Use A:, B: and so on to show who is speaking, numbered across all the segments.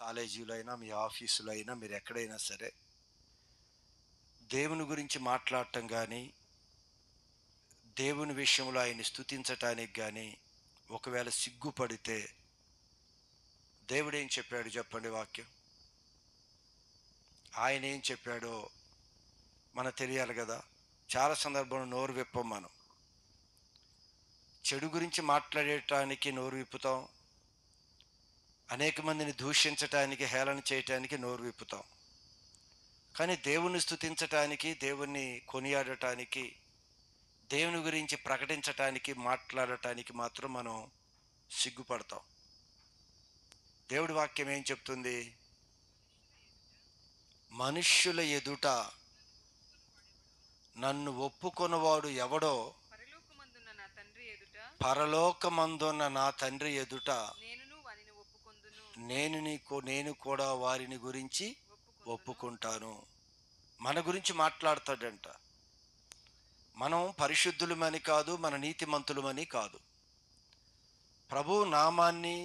A: కాలేజీలో అయినా, మీ ఆఫీసులో అయినా, మీరు ఎక్కడైనా సరే, దేవుని గురించి మాట్లాడటం గానీ, దేవుని విషయంలో ఆయన్ని స్తుతించటానికి గానీ, ఒకవేళ సిగ్గుపడితే, దేవుడేం చెప్పాడు చెప్పండి వాక్యం? ఆయనేం చెప్పాడో మనకు తెలియాలి గదా! చాలా సందర్భంలో నోరు విప్పం మనం. చెడు గురించి మాట్లాడటానికి నోరు విప్పుతాం. అనేక మందిని దూషించటానికి, హేళన చేయటానికి నోరు విప్పుతాం. కానీ దేవుణ్ణి స్తుతించటానికి, దేవుణ్ణి కొనియాడటానికి, దేవుని గురించి ప్రకటించటానికి, మాట్లాడటానికి మాత్రం మనం సిగ్గుపడతాం. దేవుడి వాక్యం ఏం చెప్తుంది? మనుష్యుల ఎదుట నన్ను ఒప్పుకొనువాడు ఎవడో
B: పరలోకమందున్న నా తండ్రి ఎదుట
A: పరలోకమందున్న నా తండ్రి ఎదుట
B: నేనును వానిని ఒప్పుకొందును
A: నేను కూడా వారిని గురించి
B: ఒప్పుకొందును
A: ఒప్పుకుంటాను. మన గురించి మాట్లాడతాడంట. మనం పరిశుద్ధులమని కాదు, మన నీతిమంతులమని కాదు. ప్రభు నామాన్ని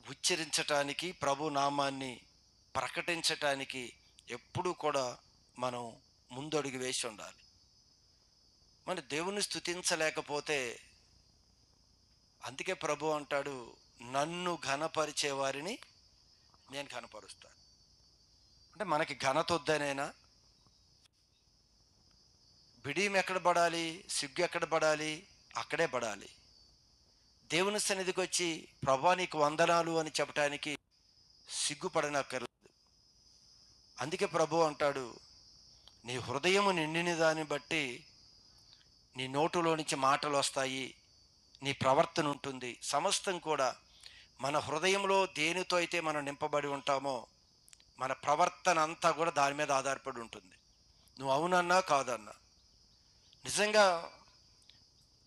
A: ఉచ్చరించటానికి, ప్రభు నామాన్ని ప్రకటించటానికి ఎప్పుడూ కూడా మనం ముందడుగు వేసి ఉండాలి. మన దేవుని స్తుతించలేకపోతే, అందుకే ప్రభు అంటాడు, నన్ను ఘనపరిచే వారిని నేను ఘనపరుస్తాను. అంటే మనకి ఘనత వద్దనేనా? బిడియం ఎక్కడ పడాలి? సిగ్గు ఎక్కడ పడాలి? అక్కడే పడాలి. దేవుని సన్నిధికి వచ్చి ప్రభా నీకు వందనాలు అని చెప్పటానికి సిగ్గుపడనక్కర్లేదు. అందుకే ప్రభు అంటాడు, నీ హృదయము నిండిన దాన్ని బట్టి నీ నోటులో నుంచి మాటలు వస్తాయి, నీ ప్రవర్తన ఉంటుంది. సమస్తం కూడా మన హృదయంలో దేనితో అయితే మనం నింపబడి ఉంటామో, మన ప్రవర్తన అంతా కూడా దాని మీద ఆధారపడి ఉంటుంది. నువ్వు అవునన్నా కాదన్నా. నిజంగా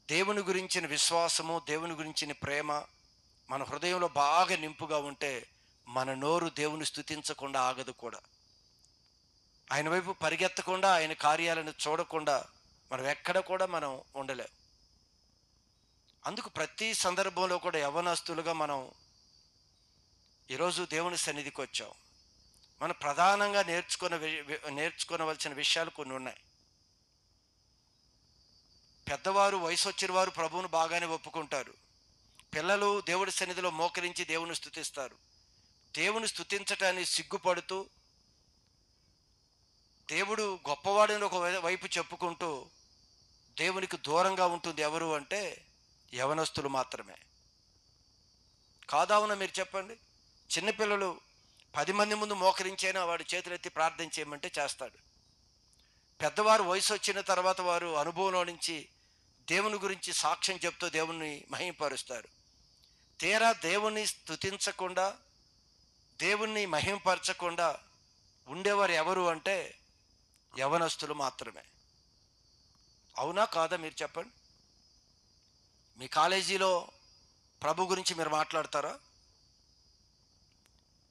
A: దేవుని గురించిన విశ్వాసము, దేవుని గురించిన ప్రేమ మన హృదయంలో బాగా నింపుగా ఉంటే, మన నోరు దేవుని స్తుతించకుండా ఆగదు కూడా. ఆయన వైపు పరిగెత్తకుండా, ఆయన కార్యాలను చూడకుండా మనం ఎక్కడ కూడా మనం ఉండలేం. అందుకు ప్రతి సందర్భంలో కూడా యవ్వనస్తులుగా మనం ఈరోజు దేవుని సన్నిధికి వచ్చాం. మనం ప్రధానంగా నేర్చుకోవలసిన విషయాలు కొన్ని ఉన్నాయి. పెద్దవారు, వయసు వచ్చిన వారు ప్రభువును బాగానే ఒప్పుకుంటారు. పిల్లలు దేవుడి సన్నిధిలో మోకరించి దేవుని స్తుతిస్తారు. దేవుని స్తుతించటానికి సిగ్గుపడుతూ, దేవుడు గొప్పవాడని ఒక వైపు చెప్పుకుంటూ దేవునికి దూరంగా ఉంటుంది ఎవరు అంటే యవనస్తులు మాత్రమే. కాదావున మీరు చెప్పండి? చిన్నపిల్లలు 10 మంది ముందు మోకరించైనా వాడు చేతులెత్తి ప్రార్థన చేయమంటే చేస్తాడు. పెద్దవారు వయసు వచ్చిన తర్వాత వారు అనుభవంలో నుంచి దేవుని గురించి సాక్ష్యం చెప్తూ దేవుణ్ణి మహింపరుస్తారు. తీరా దేవుణ్ణి స్తుతించకుండా, దేవుణ్ణి మహింపరచకుండా ఉండేవారు ఎవరు అంటే యవనస్తులు మాత్రమే. అవునా కాదా మీరు చెప్పండి? మీ కాలేజీలో ప్రభు గురించి మీరు మాట్లాడతారా?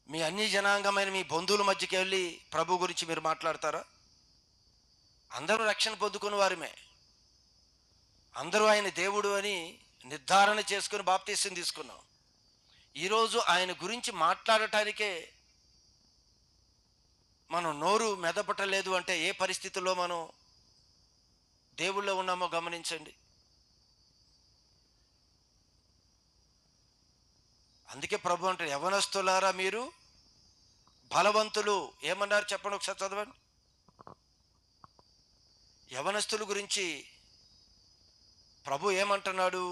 A: మీ అన్ని జనాంగమైన మీ బంధువుల మధ్యకి వెళ్ళి ప్రభు గురించి మీరు మాట్లాడతారా? అందరూ రక్షణ పొందుకుని వారిమే. అందరూ ఆయన దేవుడు అని నిర్ధారణ చేసుకుని బాప్తీసం తీసుకున్నాం. ఈరోజు ఆయన గురించి మాట్లాడటానికే మనం నోరు మెదపటలేదు అంటే ఏ పరిస్థితుల్లో మనం దేవుళ్ళో ఉన్నామో గమనించండి. అందుకే ప్రభు అంటే యవనస్తులారా మీరు బలవంతులు. ఏమన్నారు చెప్పండి ఒకసారి చదవండి. యవనస్తుల గురించి ప్రభు ఏమంటున్నాడు?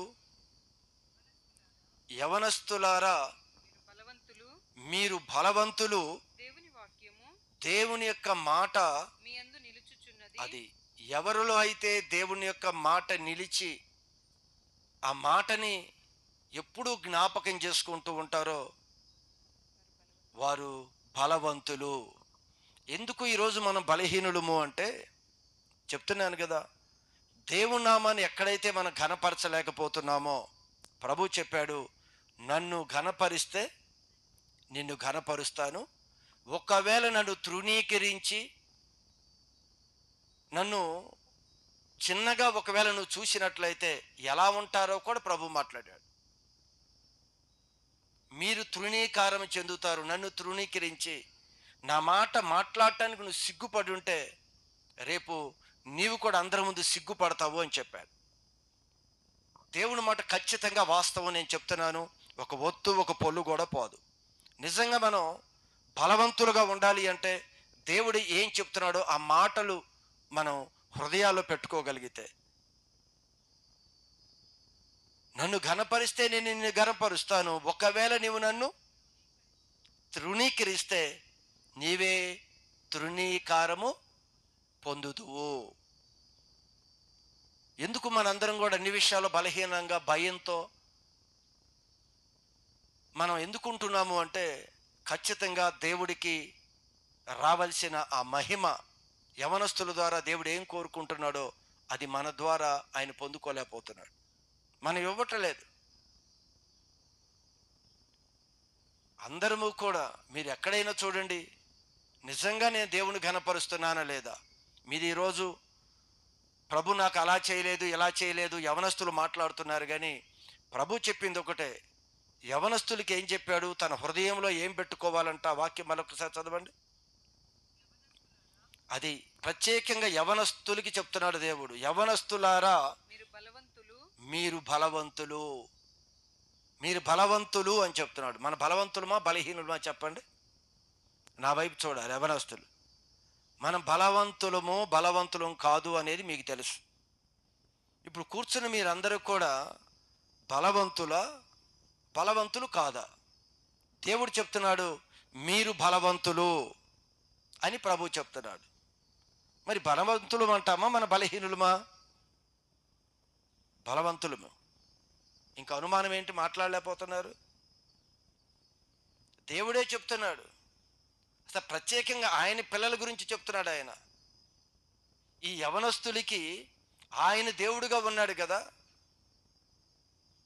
A: యవనస్తులారా
B: మీరు బలవంతులు,
A: మీరు బలవంతులు,
B: దేవుని వాక్యము
A: దేవుని యొక్క మాట
B: మీ యందు నిలుచుచున్నది.
A: అది ఎవరిలో అయితే దేవుని యొక్క మాట నిలిచి ఆ మాటని ఎప్పుడూ జ్ఞాపకం చేసుకుంటూ ఉంటారో వారు బలవంతులు. ఎందుకు ఈరోజు మనం బలహీనులము అంటే చెప్తున్నాను కదా, దేవుని నామాన్ని ఎక్కడైతే మనం ఘనపరచలేకపోతున్నామో ప్రభు చెప్పాడు, నన్ను ఘనపరిస్తే నిన్ను ఘనపరుస్తాను. ఒకవేళ నన్ను తృణీకరించి నన్ను చిన్నగా ఒకవేళ నువ్వు చూసినట్లయితే ఎలా ఉంటారో కూడా ప్రభు మాట్లాడాడు. మీరు తృణీకారం చెందుతారు. నన్ను తృణీకరించి నా మాట మాట్లాడటానికి నువ్వు సిగ్గుపడి ఉంటే రేపు నీవు కూడా అందరి ముందు సిగ్గుపడతావు అని చెప్పాడు. దేవుని మాట ఖచ్చితంగా వాస్తవం. నేను చెప్తున్నాను, ఒక ఒత్తు ఒక పొల్లు కూడా పోదు. నిజంగా మనం బలవంతులుగా ఉండాలి అంటే దేవుడు ఏం చెప్తున్నాడో ఆ మాటలు మనం హృదయాల్లో పెట్టుకోగలిగితే, నన్ను ఘనపరిస్తే నేను నిన్ను ఘనపరుస్తాను, ఒకవేళ నీవు నన్ను తృణీకరిస్తే నీవే తృణీకారము పొందుదువు. ఎందుకు మనందరం కూడా అన్ని విషయాల్లో బలహీనంగా భయంతో మనం ఎందుకుంటున్నాము అంటే, ఖచ్చితంగా దేవుడికి రావలసిన ఆ మహిమ యవనస్తుల ద్వారా దేవుడు ఏం కోరుకుంటున్నాడో అది మన ద్వారా ఆయన పొందుకోలేకపోతున్నాడు. మనం ఇవ్వట్లేదు. అందరము కూడా మీరు ఎక్కడైనా చూడండి, నిజంగా నేను దేవుని ఘనపరుస్తున్నానా లేదా? మీరు ఈరోజు ప్రభు నాకు అలా చేయలేదు ఇలా చేయలేదు యవనస్తులు మాట్లాడుతున్నారు, కానీ ప్రభు చెప్పింది ఒకటే. యవనస్తులకి ఏం చెప్పాడు? తన హృదయంలో ఏం పెట్టుకోవాలంట? ఆ వాక్యం మరొకసారి చదవండి. అది ప్రత్యేకంగా యవనస్తులకి చెప్తున్నాడు దేవుడు. యవనస్తులారా
B: మీరు బలవంతులు,
A: మీరు బలవంతులు, మీరు బలవంతులు అని చెప్తున్నాడు. మన బలవంతులమా బలహీనులమా చెప్పండి? నా వైపు చూడాలి. యవనస్తులు మనం బలవంతులము బలవంతులం కాదు అనేది మీకు తెలుసు. ఇప్పుడు కూర్చుని మీరందరూ కూడా బలవంతులు కాదా? దేవుడు చెప్తున్నాడు మీరు బలవంతులు అని ప్రభు చెప్తున్నాడు. మరి బలవంతులు అంటామా మన బలహీనులమా? బలవంతులము. ఇంకా అనుమానం ఏంటి? మాట్లాడలేకపోతున్నారు. దేవుడే చెప్తున్నాడు. అసలు ప్రత్యేకంగా ఆయన పిల్లల గురించి చెప్తున్నాడు. ఆయన ఈ యవనస్తులకి ఆయన దేవుడుగా ఉన్నాడు కదా.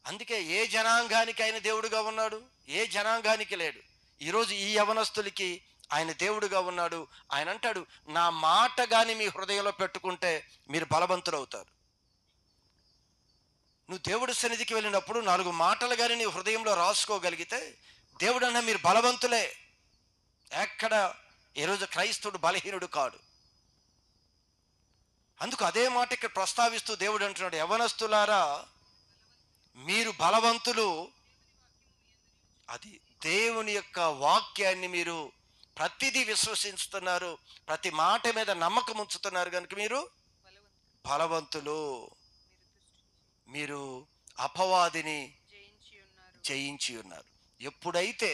A: అందుకే ఏ జనాంగానికి ఆయన దేవుడుగా ఉన్నాడు? ఏ జనాంగానికి లేడు. ఈరోజు ఈ యవనస్తులకి ఆయన దేవుడుగా ఉన్నాడు. ఆయన అంటాడు, నా మాట కానీ మీ హృదయంలో పెట్టుకుంటే మీరు బలవంతులు అవుతారు. నువ్వు దేవుడి సన్నిధికి వెళ్ళినప్పుడు 4 మాటలు కానీ నీ హృదయంలో రాసుకోగలిగితే దేవుడు అన్న మీరు బలవంతులే. ఎక్కడ ఈరోజు క్రైస్తవుడు బలహీనుడు కాడు. అందుకు అదే మాట ఇక్కడ ప్రస్తావిస్తూ దేవుడు అంటున్నాడు, యవనస్తులారా మీరు బలవంతులు. అది దేవుని యొక్క వాక్యాన్ని మీరు ప్రతిదీ విశ్వసిస్తున్నారు, ప్రతి మాట మీద నమ్మకం ఉంచుతున్నారు కనుక మీరు బలవంతులు. మీరు అపవాదిని జయించి ఉన్నారు. ఎప్పుడైతే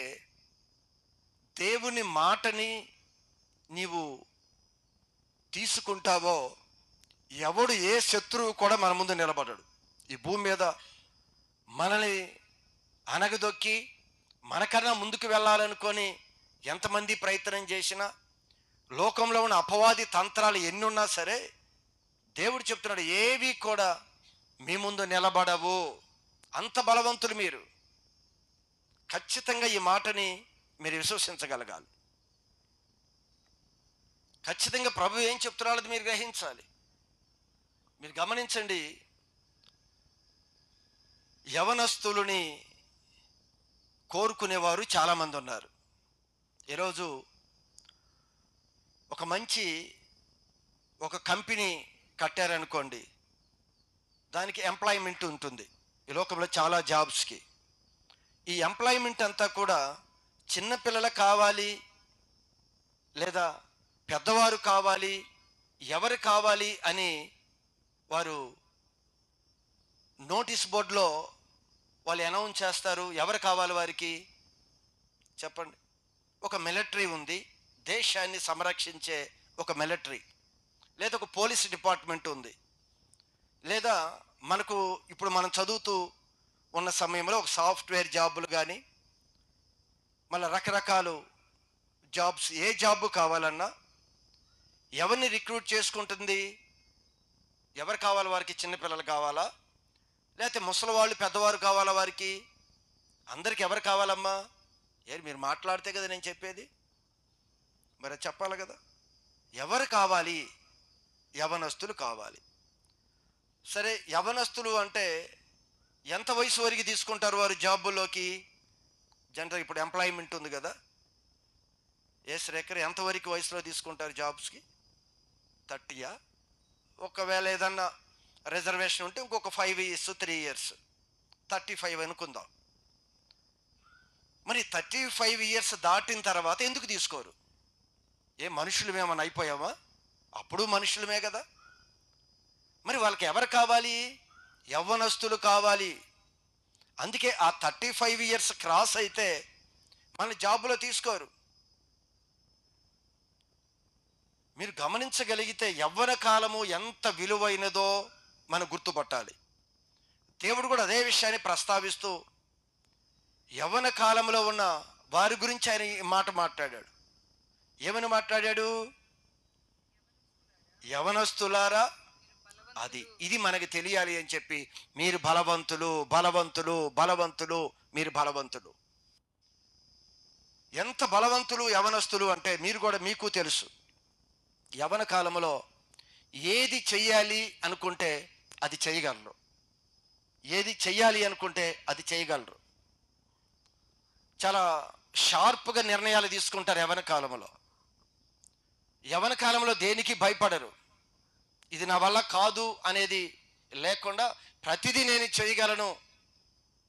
A: దేవుని మాటని నీవు తీసుకుంటావో ఎవడు ఏ శత్రువు కూడా మన ముందు నిలబడడు. ఈ భూమి మీద మనల్ని అనగదొక్కి మనకన్నా ముందుకు వెళ్ళాలనుకొని ఎంతమంది ప్రయత్నం చేసినా, లోకంలో ఉన్న అపవాది తంత్రాలు ఎన్ని ఉన్నా సరే దేవుడు చెప్తున్నాడు ఏవి కూడా మీ ముందు నిలబడవు. అంత బలవంతులు మీరు. ఖచ్చితంగా ఈ మాటని మీరు విశ్వసించగలగాలి. ఖచ్చితంగా ప్రభు ఏం చెప్తున్నాడో మీరు గ్రహించాలి. మీరు గమనించండి, యవనస్తులని కోరుకునేవారు చాలామంది ఉన్నారు. ఈరోజు ఒక కంపెనీ కట్టారనుకోండి, దానికి ఎంప్లాయ్మెంట్ ఉంటుంది. ఈ లోకంలో చాలా జాబ్స్కి ఈ ఎంప్లాయ్మెంట్ అంతా కూడా చిన్నపిల్లలు కావాలి లేదా పెద్దవారు కావాలి, ఎవరు కావాలి అని వారు నోటీస్ బోర్డులో వాళ్ళు అనౌన్స్ చేస్తారు. ఎవరు కావాలి వారికి చెప్పండి? ఒక మిలిటరీ ఉంది, దేశాన్ని సంరక్షించే ఒక మిలిటరీ, లేదా ఒక పోలీస్ డిపార్ట్మెంట్ ఉంది, లేదా ఇప్పుడు మనం చదువుతూ ఉన్న సమయంలో ఒక సాఫ్ట్వేర్ జాబులు కానీ మళ్ళీ రకరకాల జాబ్స్, ఏ జాబ్ కావాలన్నా ఎవరిని రిక్రూట్ చేసుకుంటుంది? ఎవరు కావాలి వారికి? చిన్నపిల్లలు కావాలా, లేకపోతే ముసలివాళ్ళు పెద్దవారు కావాలా వారికి? అందరికి ఎవరు కావాలమ్మా? మీరు మాట్లాడితే కదా నేను చెప్పేది, మరి చెప్పాలి కదా. ఎవరు కావాలి? యవనస్తులు కావాలి. సరే, యవనస్తులు అంటే ఎంత వయసు వరకు తీసుకుంటారు వారు జాబుల్లోకి? జనరల్ ఇప్పుడు ఎంప్లాయ్మెంట్ ఉంది కదా, ఏ శ్రేఖర్ ఎంతవరకు వయసులో తీసుకుంటారు జాబ్స్కి? 30యా? ఒకవేళ ఏదన్నా రిజర్వేషన్ ఉంటే ఇంకొక 5 ఇయర్స్ 3 ఇయర్స్ 35 అనుకుందాం. మరి 35 ఇయర్స్ దాటిన తర్వాత ఎందుకు తీసుకోరు? ఏ మనుషులమేమన్నా అయిపోయామా? అప్పుడు మనుషులమే కదా. మరి వాళ్ళకి ఎవరు కావాలి? యవ్వనస్తులు కావాలి. అందుకే ఆ 35 ఇయర్స్ క్రాస్ అయితే మన జాబులో తీసుకోరు. మీరు గమనించగలిగితే యవ్వన కాలము ఎంత విలువైనదో మనం గుర్తుపట్టాలి. దేవుడు కూడా అదే విషయాన్ని ప్రస్తావిస్తూ యవ్వన కాలంలో ఉన్న వారి గురించి ఆయన ఈ మాట మాట్లాడాడు. ఏమని మాట్లాడాడు? యవనస్తులారా, అది ఇది మనకి తెలియాలి అని చెప్పి, మీరు బలవంతులు బలవంతులు బలవంతులు, మీరు బలవంతులు. ఎంత బలవంతులు యవనస్తులు అంటే మీరు కూడా మీకు తెలుసు. యవన కాలంలో ఏది చెయ్యాలి అనుకుంటే అది చేయగలరు, ఏది చెయ్యాలి అనుకుంటే అది చేయగలరు. చాలా షార్ప్గా నిర్ణయాలు తీసుకుంటారు యవన కాలంలో. యవన కాలంలో దేనికి భయపడరు. ఇది నా వల్ల కాదు అనేది లేకుండా ప్రతిదీ నేను చేయగలను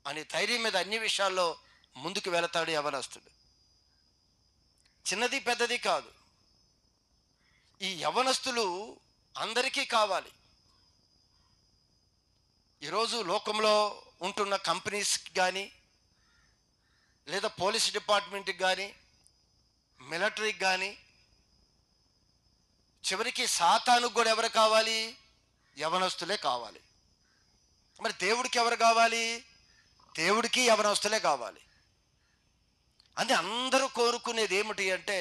A: అనే ధైర్యం మీద అన్ని విషయాల్లో ముందుకు వెళతాడు యవనస్తుడు. చిన్నది పెద్దది కాదు. ఈ యవనస్తులు అందరికీ కావాలి. ఈరోజు లోకంలో ఉంటున్న కంపెనీస్కి కానీ, లేదా పోలీస్ డిపార్ట్మెంట్కి కానీ, మిలిటరీకి కానీ, చివరికి సాతానుకు కూడా ఎవరు కావాలి? యవనస్తులే కావాలి. మరి దేవుడికి ఎవరు కావాలి? దేవుడికి యవనస్తులే కావాలి. అది అందరూ కోరుకునేది ఏమిటి అంటే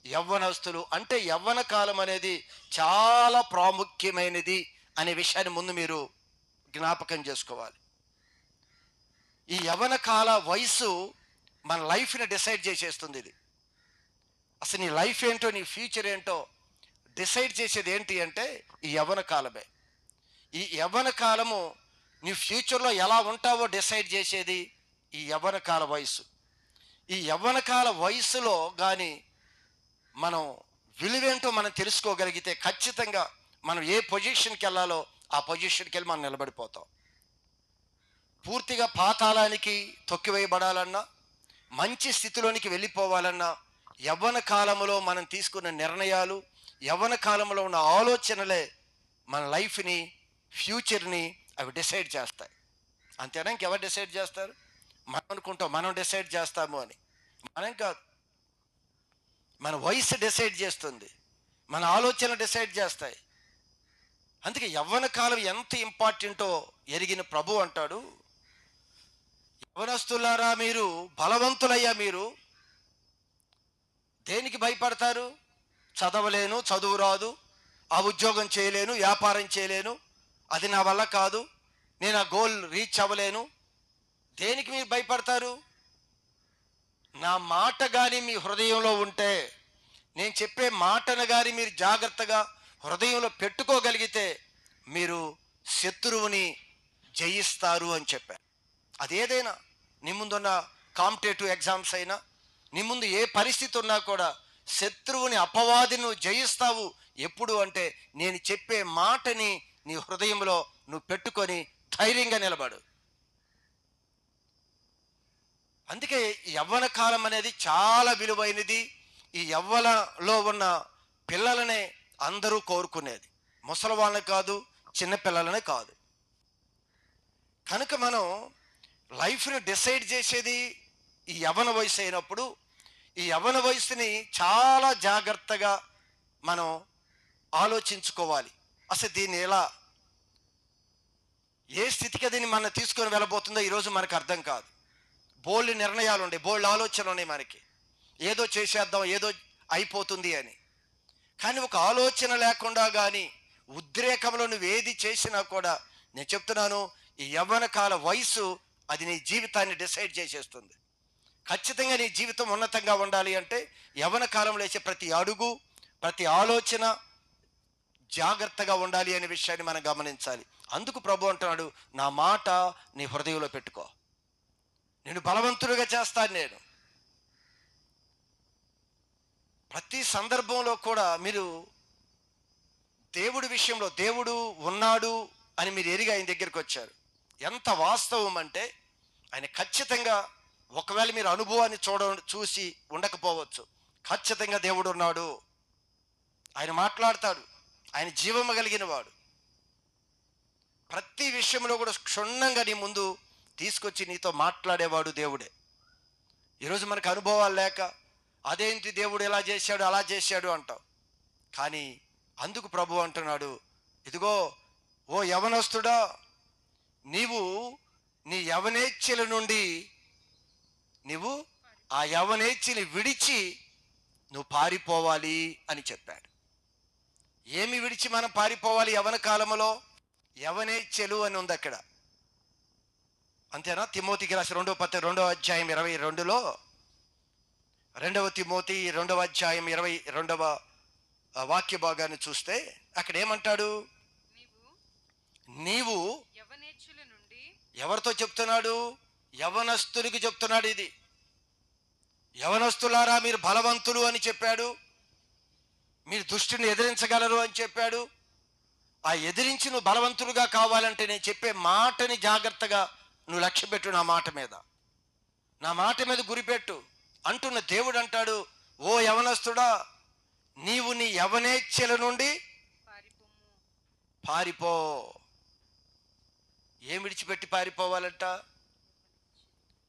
A: యవ్వనస్తులు. అంటే యవ్వన కాలం అనేది చాలా ప్రాముఖ్యమైనది అనే విషయాన్ని ముందు మీరు జ్ఞాపకం చేసుకోవాలి. ఈ యవ్వన కాల వయసు మన లైఫ్ని డిసైడ్ చేసేస్తుంది. ఇది అసలు నీ లైఫ్ ఏంటో, నీ ఫ్యూచర్ ఏంటో డిసైడ్ చేసేది ఏంటి అంటే ఈ యవ్వన కాలమే. ఈ యవ్వన కాలము నీ ఫ్యూచర్లో ఎలా ఉంటావో డిసైడ్ చేసేది ఈ యవ్వన కాల వయసు. ఈ యవ్వన కాల వయసులో కానీ మనం విలువేంటో మనం తెలుసుకోగలిగితే ఖచ్చితంగా మనం ఏ పొజిషన్కి వెళ్ళాలో ఆ పొజిషన్కి వెళ్ళి మనం నిలబడిపోతాం. పూర్తిగా పాతాళానికి తొక్కివేయబడాలన్నా, మంచి స్థితిలోనికి వెళ్ళిపోవాలన్నా యవ్వన కాలంలో మనం తీసుకున్న నిర్ణయాలు, యవ్వన కాలంలో ఉన్న ఆలోచనలే మన లైఫ్ని, ఫ్యూచర్ని అవి డిసైడ్ చేస్తాయి. అంతేనా? ఇంకెవరు డిసైడ్ చేస్తారు? మనం అనుకుంటాం మనం డిసైడ్ చేస్తాము అని. మనం కాదు. మన వయసు డిసైడ్ చేస్తుంది, మన ఆలోచన డిసైడ్ చేస్తాయి. అందుకే యవ్వన కాలం ఎంత ఇంపార్టెంటో ఎరిగిన ప్రభు అంటాడు, యవనస్తులారా మీరు బలవంతులయ్యా. మీరు దేనికి భయపడతారు? చదవలేను, చదువు రాదు, ఆ ఉద్యోగం చేయలేను, వ్యాపారం చేయలేను, అది నా వల్ల కాదు, నేను ఆ గోల్ రీచ్ అవ్వలేను. దేనికి మీరు భయపడతారు? నా మాట కానీ మీ హృదయంలో ఉంటే, నేను చెప్పే మాటను కానీ మీరు జాగ్రత్తగా హృదయంలో పెట్టుకోగలిగితే మీరు శత్రువుని జయిస్తారు అని చెప్పారు. అదేదైనా, నీ ముందున్న కాంపిటేటివ్ ఎగ్జామ్స్ అయినా, నీ ముందు ఏ పరిస్థితి ఉన్నా కూడా శత్రువుని, అపవాదిని నువ్వు జయిస్తావు. ఎప్పుడు అంటే నేను చెప్పే మాటని నీ హృదయంలో నువ్వు పెట్టుకొని ధైర్యంగా నిలబడు. అందుకే యవ్వన కాలం అనేది చాలా విలువైనది. ఈ యవ్వనలో ఉన్న పిల్లలనే అందరూ కోరుకునేది, ముసలి వాళ్ళని కాదు, చిన్నపిల్లలనే కాదు. కనుక మనం లైఫ్ని డిసైడ్ చేసేది ఈ యవ్వన వయసు అయినప్పుడు ఈ యవ్వన వయసుని చాలా జాగ్రత్తగా మనం ఆలోచించుకోవాలి. అసలు దీన్ని ఎలా, ఏ స్థితికి దీన్ని మనం తీసుకొని వెళ్ళబోతుందో ఈరోజు మనకు అర్థం కాదు. బోల్డ్ నిర్ణయాలు ఉన్నాయి, బోల్డ్ ఆలోచనలు ఉన్నాయి మనకి. ఏదో చేసేద్దాం, ఏదో అయిపోతుంది అని. కానీ ఒక ఆలోచన లేకుండా కానీ, ఉద్రేకంలో నువ్వు ఏది చేసినా కూడా, నేను చెప్తున్నాను, ఈ యవ్వన కాల వయసు అది నీ జీవితాన్ని డిసైడ్ చేసేస్తుంది. ఖచ్చితంగా నీ జీవితం ఉన్నతంగా ఉండాలి అంటే యవ్వన కాలంలో వేసే ప్రతి అడుగు, ప్రతి ఆలోచన జాగ్రత్తగా ఉండాలి అనే విషయాన్ని మనం గమనించాలి. అందుకు ప్రభు అంటున్నాడు, నా మాట నీ హృదయంలో పెట్టుకో, నేను బలవంతుడిగా చేస్తాను. నేను ప్రతి సందర్భంలో కూడా మీరు దేవుడి విషయంలో దేవుడు ఉన్నాడు అని మీరు ఎరిగి ఆయన దగ్గరికి వచ్చారు. ఎంత వాస్తవం అంటే ఆయన ఖచ్చితంగా, ఒకవేళ మీరు అనుభవాన్ని చూసి ఉండకపోవచ్చు, ఖచ్చితంగా దేవుడు ఉన్నాడు. ఆయన మాట్లాడతాడు. ఆయన జీవము కలిగిన వాడు. ప్రతి విషయంలో కూడా క్షుణ్ణంగా నీ ముందు తీసుకొచ్చి నీతో మాట్లాడేవాడు దేవుడే. ఈరోజు మనకు అనుభవాలు లేక అదేంటి దేవుడు ఎలా చేశాడు అలా చేశాడు అంటావు. కానీ అందుకు ప్రభు అంటున్నాడు, ఇదిగో ఓ యవనస్తుడా, నీవు నీ యవనేచ్ఛల నుండి నీవు ఆ యవనేచ్ఛని విడిచి నువ్వు పారిపోవాలి అని చెప్పాడు. ఏమి విడిచి మనం పారిపోవాలి? యవన కాలంలో యవనేచ్ఛలు అని ఉంది అక్కడ. అంతేనా? తిమోతికి రాసి 2వ అధ్యాయం 22లో, 2వ తిమోతి 2వ అధ్యాయం 22వ వాక్య భాగాన్ని చూస్తే అక్కడ ఏమంటాడు? నీవు
B: యవనేచ్ఛల నుండి.
A: ఎవరితో చెప్తున్నాడు? యవనస్తునికి చెప్తున్నాడు. ఇది యవనస్తులారా మీరు బలవంతులు అని చెప్పాడు. మీరు దుష్టుని ఎదిరించగలరు అని చెప్పాడు. ఆ ఎదిరించి నువ్వు బలవంతులుగా కావాలంటే నేను చెప్పే మాటని జాగ్రత్తగా నువ్వు లక్ష్య పెట్టు. నా మాట మీద గురిపెట్టు అంటున్న దేవుడు అంటాడు, ఓ యవనస్తుడా, నీవు నీ యవనేచ్ఛల నుండి పారిపో. ఏం విడిచిపెట్టి పారిపోవాలంట?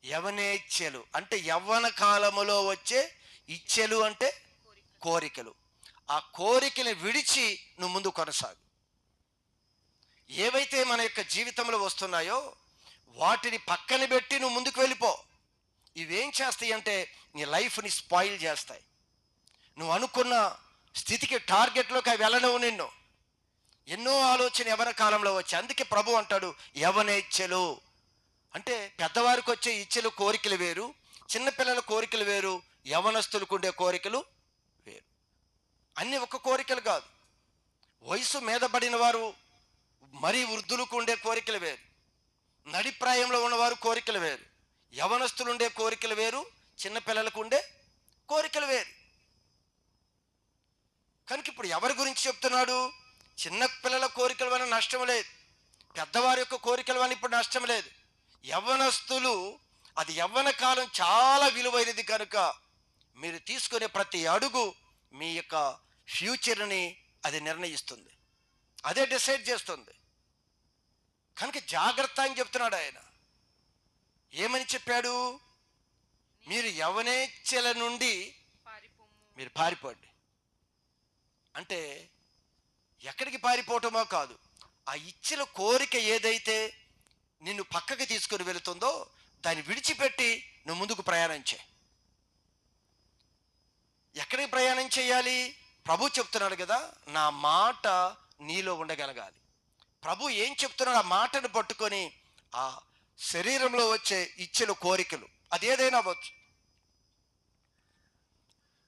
A: యవనేచ్ఛలు అంటే యవ్వన కాలములో వచ్చే ఇచ్ఛలు అంటే కోరికలు. ఆ కోరికలు విడిచి నువ్వు ముందు కొనసాగు. ఏవైతే మన యొక్క జీవితంలో వస్తున్నాయో వాటిని పక్కన పెట్టి నువ్వు ముందుకు వెళ్ళిపో. ఇవేం చేస్తాయి అంటే నీ లైఫ్ని స్పాయిల్ చేస్తాయి. నువ్వు అనుకున్న స్థితికి, టార్గెట్లోకి అవి వెళ్ళనవు నిన్ను. ఎన్నో ఆలోచన యవన కాలంలో వచ్చాయి. అందుకే ప్రభు అంటాడు యవనేచ్ఛలు అంటే పెద్దవారికి వచ్చే ఇచ్ఛలు, కోరికలు వేరు, చిన్నపిల్లల కోరికలు వేరు, యవనస్తులకు ఉండే కోరికలు వేరు. అన్నీ ఒక కోరికలు కాదు. వయసు మీదబడిన వారు, మరీ వృద్ధులకు ఉండే కోరికలు వేరు, నడిప్రాయంలో ఉన్నవారు కోరికలు వేరు, యవనస్తులు ఉండే కోరికలు వేరు, చిన్నపిల్లలకు ఉండే కోరికలు వేరు. కనుక ఇప్పుడు ఎవరి గురించి చెప్తున్నాడు? చిన్న పిల్లల కోరికల వల్ల నష్టం లేదు, పెద్దవారి యొక్క కోరికల వల్ల ఇప్పుడు నష్టం లేదు. యవ్వనస్తులు, అది యవ్వన కాలం చాలా విలువైనది కనుక మీరు తీసుకునే ప్రతి అడుగు మీ యొక్క ఫ్యూచర్ని అది నిర్ణయిస్తుంది, అదే డిసైడ్ చేస్తుంది. కనుక జాగ్రత్త అని చెప్తున్నాడు ఆయన. ఏమని చెప్పాడు? మీరు యవనేచ్ఛల నుండి మీరు పారిపోండి. అంటే ఎక్కడికి పారిపోవటమో కాదు, ఆ ఇచ్చిన కోరిక ఏదైతే నిన్ను పక్కకి తీసుకొని వెళుతుందో దాన్ని విడిచిపెట్టి నువ్వు ముందుకు ప్రయాణం చేయి. ఎక్కడికి ప్రయాణం చేయాలి? ప్రభు చెప్తున్నాడు కదా, నా మాట నీలో ఉండగలగాలి. ప్రభు ఏం చెప్తున్నాడు? ఆ మాటను పట్టుకొని ఆ శరీరంలో వచ్చే ఇచ్ఛలు, కోరికలు, అదేదైనా అవ్వచ్చు.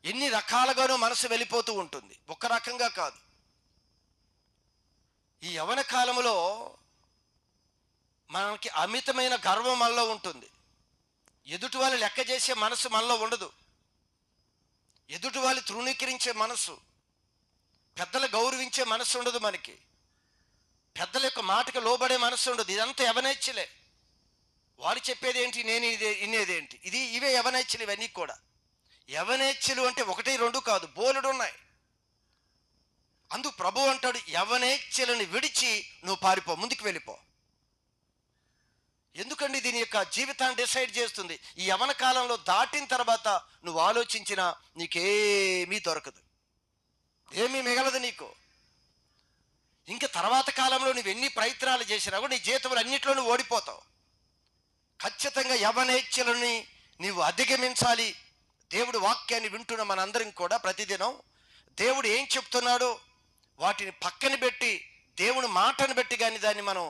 A: ఎన్ని రకాలుగానూ మనసు వెళ్ళిపోతూ ఉంటుంది, ఒక రకంగా కాదు. ఈ యవన కాలంలో మనకి అమితమైన గర్వం మనలో ఉంటుంది. ఎదుటి వాళ్ళు లెక్క చేసే మనసు మనలో ఉండదు. ఎదుటి వాళ్ళు తృణీకరించే మనసు, పెద్దలు గౌరవించే మనసు ఉండదు మనకి. పెద్దల యొక్క మాటకు లోబడే మనసు ఉండదు. ఇదంతా యవనేచ్ఛలే. వాడు చెప్పేది ఏంటి, నేను ఇనేదేంటి, ఇవే యవనేచ్ఛలు. ఇవన్నీ కూడా యవనేచ్ఛలు అంటే 1, 2 కాదు, బోలెడు ఉన్నాయి. అందుకు ప్రభు అంటాడు, యవనేచ్ఛలను విడిచి నువ్వు పారిపో, ముందుకు వెళ్ళిపో. ఎందుకండి? దీని యొక్క జీవితాన్ని డిసైడ్ చేస్తుంది. ఈ యవన కాలంలో దాటిన తర్వాత నువ్వు ఆలోచించినా నీకేమీ దొరకదు, ఏమీ మిగలదు నీకు. ఇంకా తర్వాత కాలంలో నువ్వు ఎన్ని ప్రయత్నాలు చేసినా కూడా నీ జీవితంలో అన్నింటిలో నువ్వు ఓడిపోతావు. ఖచ్చితంగా యవనేచ్ఛలని నీవు అధిగమించాలి. దేవుడు వాక్యాన్ని వింటున్న మనందరం కూడా ప్రతిదినం దేవుడు ఏం చెప్తున్నాడో వాటిని పక్కన పెట్టి దేవుని మాటను బట్టి కానీ దాన్ని మనం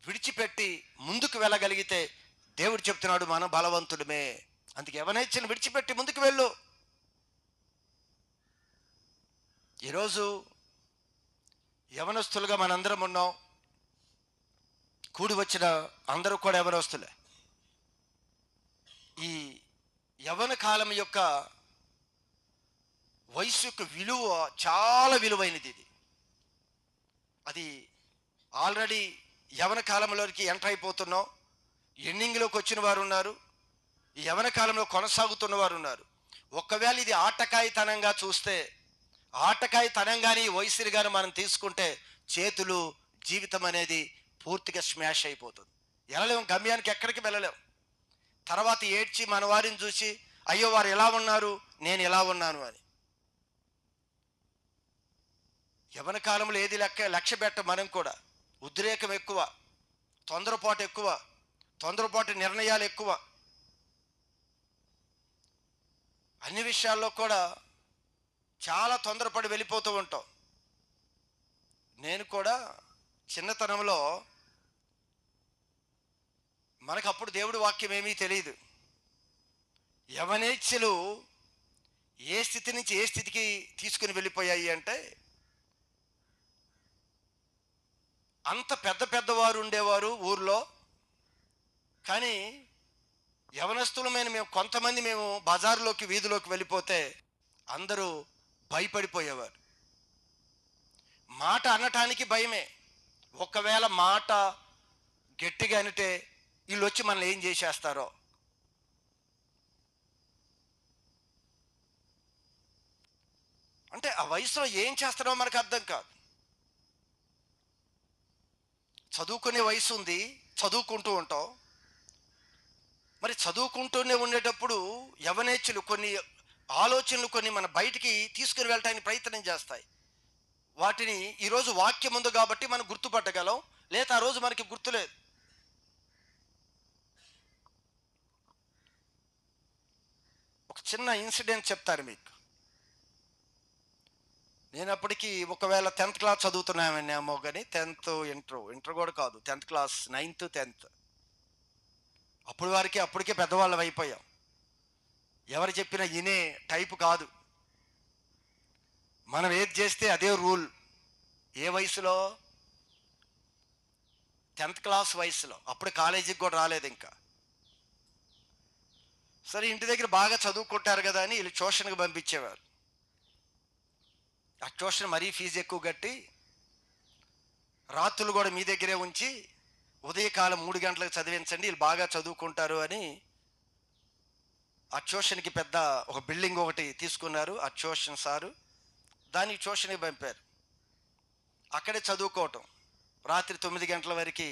A: విడిచిపెట్టి ముందుకు వెళ్ళగలిగితే దేవుడు చెప్తున్నాడు మనం బలవంతుడమే. అందుకే యవనేచ్ఛను విడిచిపెట్టి ముందుకు వెళ్ళు. ఈరోజు యవనస్తులుగా మనందరం ఉన్నాం. కూడి వచ్చిన అందరూ కూడా యవనస్తులే. ఈ యవ్వన కాలం యొక్క వయసు యొక్క విలువ చాలా విలువైనది. అది ఆల్రెడీ యవ్వన కాలంలోకి ఎంటర్ అయిపోతున్నాం. ఎండింగ్లోకి వచ్చిన వారు ఉన్నారు, ఈ యవ్వన కాలంలో కొనసాగుతున్న వారు ఉన్నారు. ఒకవేళ ఇది ఆటకాయితనంగా చూస్తే, ఆటకాయితనంగానే ఈ వయసుని కానీ మనం తీసుకుంటే చేతులు, జీవితం అనేది పూర్తిగా స్మాష్ అయిపోతుంది. వెళ్ళలేం, గమ్యానికి ఎక్కడికి వెళ్ళలేం. తర్వాత ఏడ్చి మన వారిని చూసి అయ్యో వారు ఎలా ఉన్నారు, నేను ఎలా ఉన్నాను అని. యవ్వన కాలంలో ఏది లక్ష్య పెట్ట మనం కూడా ఉద్రేకం ఎక్కువ, తొందరపాటు ఎక్కువ, తొందరపాటు నిర్ణయాలు ఎక్కువ. అన్ని విషయాల్లో కూడా చాలా తొందరపడి వెళ్ళిపోతూ ఉంటాం. నేను కూడా చిన్నతనంలో మనకు అప్పుడు దేవుడి వాక్యం ఏమీ తెలియదు. యవనేచ్ఛలు ఏ స్థితి నుంచి ఏ స్థితికి తీసుకుని వెళ్ళిపోయాయి అంటే, అంత పెద్ద పెద్దవారు ఉండేవారు ఊర్లో, కానీ యవనస్తులమైన కొంతమంది మేము బజారులోకి వీధిలోకి వెళ్ళిపోతే అందరూ భయపడిపోయేవారు. మాట అనటానికి భయమే. ఒకవేళ మాట గట్టిగా అంటే వీళ్ళు వచ్చి మనల్ని ఏం చేసేస్తారో. అంటే ఆ వయసులో ఏం చేస్తారో మనకు అర్థం కాదు. చదువుకునే వయసు ఉంది, చదువుకుంటూ ఉంటాం. మరి చదువుకుంటూనే ఉండేటప్పుడు యవనేచ్ఛలు కొన్ని ఆలోచనలు కొన్ని మన బయటికి తీసుకుని వెళ్ళటానికి ప్రయత్నం చేస్తాయి. వాటిని ఈరోజు వాక్యం ఉంది కాబట్టి మనం గుర్తుపట్టగలం, లేదా ఆ రోజు మనకి గుర్తులేదు. ఒక చిన్న ఇన్సిడెంట్ చెప్తాను మీకు. నేను అప్పటికి ఒకవేళ 10th క్లాస్ చదువుతున్నామేమో, కానీ 10th ఇంటర్ కూడా కాదు, 10th క్లాస్ 9th 10th. అప్పటికే పెద్దవాళ్ళం అయిపోయాం. ఎవరు చెప్పినా వినే టైపు కాదు. మనం ఏది చేస్తే అదే రూల్. ఏ వయసులో? 10th క్లాస్ వయసులో. అప్పుడు కాలేజీకి కూడా రాలేదు ఇంకా. సరే, ఇంటి దగ్గర బాగా చదువుకుంటారు కదా అని వీళ్ళు ట్యూషన్కి పంపించేవారు. ఆ ట్యూషన్ మరీ ఫీజు ఎక్కువ కట్టి రాత్రులు కూడా మీ దగ్గరే ఉంచి ఉదయకాలం 3 గంటలకు చదివించండి, వీళ్ళు బాగా చదువుకుంటారు అని ఆ ట్యూషన్కి పెద్ద ఒక బిల్డింగ్ ఒకటి తీసుకున్నారు ఆ ట్యూషన్ సారు. దానికి ట్యూషన్కి పంపారు. అక్కడే చదువుకోవటం. రాత్రి 9 గంటల వరకు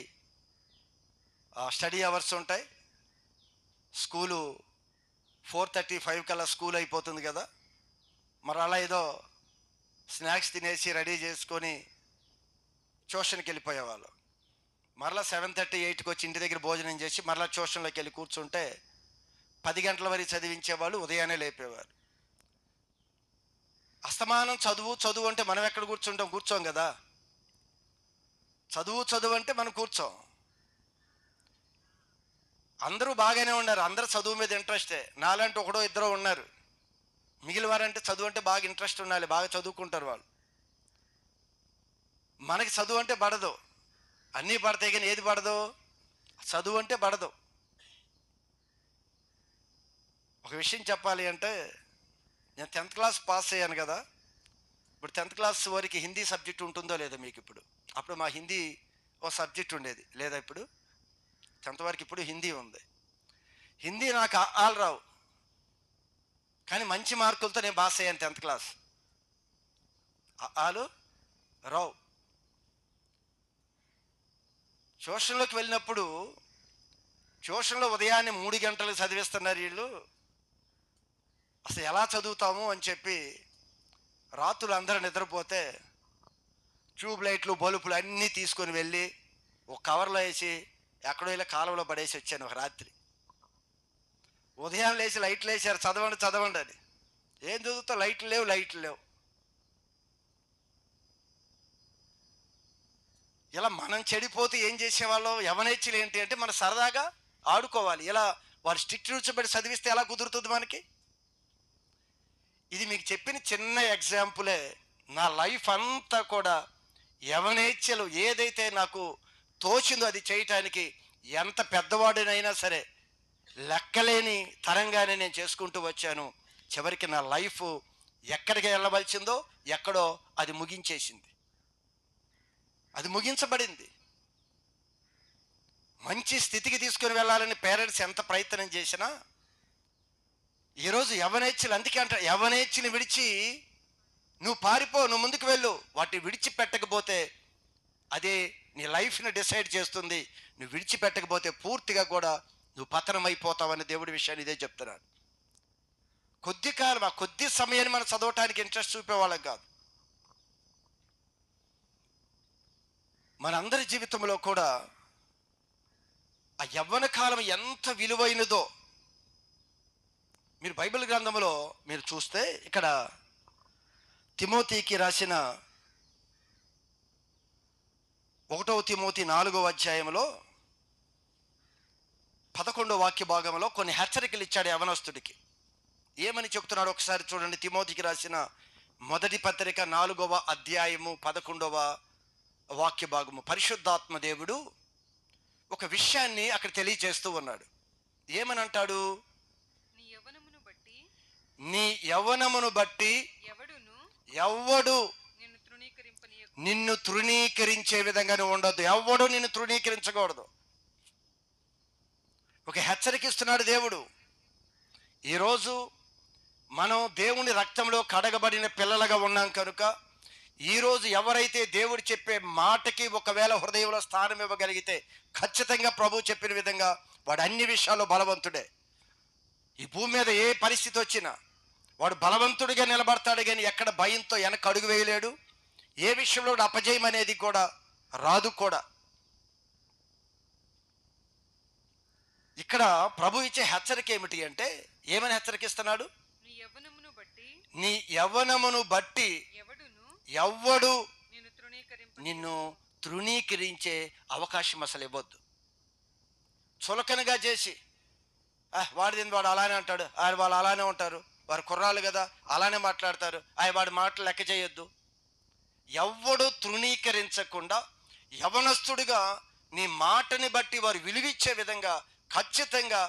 A: స్టడీ అవర్స్ ఉంటాయి. స్కూలు 4:35 కల్లా స్కూల్ అయిపోతుంది కదా. మరి అలా ఏదో స్నాక్స్ తినేసి రెడీ చేసుకొని ట్యూషన్కి వెళ్ళిపోయేవాళ్ళు. మరలా 7:30 8కి వచ్చి ఇంటి దగ్గర భోజనం చేసి మరలా ట్యూషన్లోకి వెళ్ళి కూర్చుంటే 10 గంటల వరకు చదివించేవాళ్ళు, ఉదయాన్నే లేపేవారు. అస్తమానం చదువు అంటే మనం ఎక్కడ కూర్చోం కదా. చదువు అంటే మనం కూర్చోం. అందరూ బాగానే ఉన్నారు, అందరూ చదువు మీద ఇంట్రెస్టే. నాలంటే ఒకడో ఇద్దరో ఉన్నారు. మిగిలిన వారంటే చదువు అంటే బాగా ఇంట్రెస్ట్ ఉండాలి, బాగా చదువుకుంటారు వాళ్ళు. మనకి చదువు అంటే పడదు. అన్నీ పడతాయి కానీ ఏది పడదు? చదువు అంటే పడదు. ఒక విషయం చెప్పాలి అంటే, నేను 10th క్లాస్ పాస్ అయ్యాను కదా. ఇప్పుడు 10th క్లాస్ వరకు హిందీ సబ్జెక్ట్ ఉంటుందో లేదో మీకు ఇప్పుడు. అప్పుడు మా హిందీ ఓ సబ్జెక్ట్ ఉండేది, లేదా ఇప్పుడు 10th వరకు ఇప్పుడు హిందీ ఉంది. హిందీ నాకు ఆల్ రావు, కానీ మంచి మార్కులతో నేను పాస్ అయ్యాను 10th క్లాస్. ఆలు రావు. ట్యూషన్లోకి వెళ్ళినప్పుడు ట్యూషన్లో ఉదయాన్నే 3 గంటలకు చదివిస్తున్నారు వీళ్ళు. అసలు ఎలా చదువుతాము అని చెప్పి రాత్రులు అందరూ నిద్రపోతే ట్యూబ్ లైట్లు బల్బులు అన్నీ తీసుకొని వెళ్ళి ఒక కవర్లో వేసి ఎక్కడో ఇలా కాలంలో పడేసి వచ్చాను ఒక రాత్రి. ఉదయం లేచి లైట్లు వేసారు, చదవండి అని. ఏం చదువుతావు? లైట్లు లేవు. ఇలా మనం చెడిపోతే ఏం చేసేవాళ్ళం? యవనేచ్ఛలు ఏంటి అంటే మన సరదాగా ఆడుకోవాలి. ఇలా వారు స్ట్రిక్ట్ రూల్స్ పెట్టి చదివిస్తే ఎలా కుదురుతుంది మనకి? ఇది మీకు చెప్పిన చిన్న ఎగ్జాంపులే. నా లైఫ్ అంతా కూడా యవనేచ్ఛలు ఏదైతే నాకు తోచిందో అది చేయటానికి ఎంత పెద్దవాడినైనా సరే లెక్కలేని తరంగానే నేను చేసుకుంటూ వచ్చాను. చివరికి నా లైఫ్ ఎక్కడికి వెళ్ళవలసిందో ఎక్కడో అది ముగించేసింది, అది ముగించబడింది. మంచి స్థితికి తీసుకుని వెళ్ళాలని పేరెంట్స్ ఎంత ప్రయత్నం చేసినా ఈరోజు యవనేచ్ఛలు, అందుకే అంట యవనేచ్ఛని విడిచి నువ్వు పారిపో, నువ్వు ముందుకు వెళ్ళు. వాటిని విడిచిపెట్టకపోతే అదే నీ లైఫ్ని డిసైడ్ చేస్తుంది. నువ్వు విడిచిపెట్టకపోతే పూర్తిగా కూడా నువ్వు పతనం అయిపోతావని దేవుడి విషయాన్ని ఇదే చెప్తున్నాడు. కొద్ది కాలం, ఆ కొద్ది సమయాన్ని మనం చదవటానికి ఇంట్రెస్ట్ చూపేవాళ్ళం కాదు. మనందరి జీవితంలో కూడా ఆ యవ్వన కాలం ఎంత విలువైనదో మీరు బైబిల్ గ్రంథంలో మీరు చూస్తే, ఇక్కడ తిమోతికి రాసిన 1 తిమోతి 4వ అధ్యాయంలో 11వ వాక్య భాగంలో కొన్ని హెచ్చరికలు ఇచ్చాడు యవనస్తుడికి. ఏమని చెప్తున్నాడు ఒకసారి చూడండి. తిమోతికి రాసిన మొదటి పత్రిక 4వ అధ్యాయము 11వ వాక్య భాగము. పరిశుద్ధాత్మ దేవుడు ఒక విషయాన్ని అక్కడ తెలియజేస్తూ ఉన్నాడు. ఏమని అంటాడు? నీ యవ్వనమును బట్టి ఎవ్వడు నిన్ను తృణీకరించే విధంగా నువ్వు ఉండొద్దు. ఎవ్వడు నిన్ను తృణీకరించకూడదు. ఒక హెచ్చరికిస్తున్నాడు దేవుడు. ఈరోజు మనం దేవుని రక్తంలో కడగబడిన పిల్లలుగా ఉన్నాం కనుక ఈరోజు ఎవరైతే దేవుడు చెప్పే మాటకి ఒకవేళ హృదయంలో స్థానం ఇవ్వగలిగితే ఖచ్చితంగా ప్రభు చెప్పిన విధంగా వాడు అన్ని విషయాల్లో బలవంతుడే. ఈ భూమి మీద ఏ పరిస్థితి వచ్చినా వాడు బలవంతుడిగా నిలబడతాడు, కానీ ఎక్కడ భయంతో వెనక అడుగు వేయలేడు. ఏ విషయంలో అపజయం అనేది కూడా రాదు కూడా. ఇక్కడ ప్రభు ఇచ్చే హెచ్చరిక ఏమిటి అంటే, ఏమని హెచ్చరికిస్తున్నాడు? నీ యవ్వనమును బట్టి ఎవ్వడు నిన్ను తృణీకరించే అవకాశం అసలు ఇవ్వద్దు. చులకనగా చేసి వాడిది వాడు అలానే అంటాడు, వాళ్ళు అలానే ఉంటారు, వారు కుర్రాళ్ళు కదా అలానే మాట్లాడతారు, వాడి మాటలు లెక్క చేయొద్దు. ఎవ్వడు తృణీకరించకుండా యవనస్తుడిగా నీ మాటని బట్టి వారు విలువిచ్చే విధంగా ఖచ్చితంగా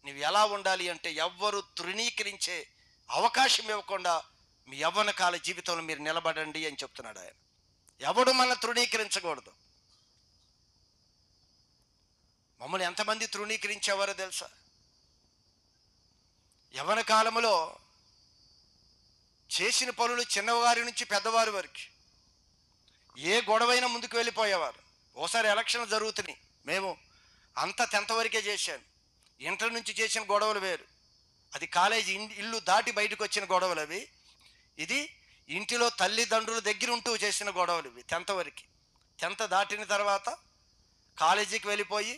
A: నువ్వు ఎలా ఉండాలి అంటే, ఎవ్వరు తృణీకరించే అవకాశం ఇవ్వకుండా మీ యవ్వన కాల జీవితంలో మీరు నిలబడండి అని చెప్తున్నాడు ఆయన. ఎవడు మన తృణీకరించకూడదు. మమ్మల్ని ఎంతమంది తృణీకరించేవారో తెలుసా? యవ్వన కాలంలో చేసిన పనులు చిన్నవారి నుంచి పెద్దవారి వరకు ఏ గొడవైనా ముందుకు వెళ్ళిపోయేవారు. ఓసారి ఎలక్షన్ జరుగుతున్నాయి, మేము అంతా 10th వరకే చేశాను. ఇంటర్ నుంచి చేసిన గొడవలు వేరు, అది కాలేజీ ఇల్లు దాటి బయటకు వచ్చిన గొడవలు అవి. ఇది ఇంటిలో తల్లిదండ్రుల దగ్గర ఉంటూ చేసిన గొడవలు ఇవి 10th వరకు. 10th దాటిన తర్వాత కాలేజీకి వెళ్ళిపోయి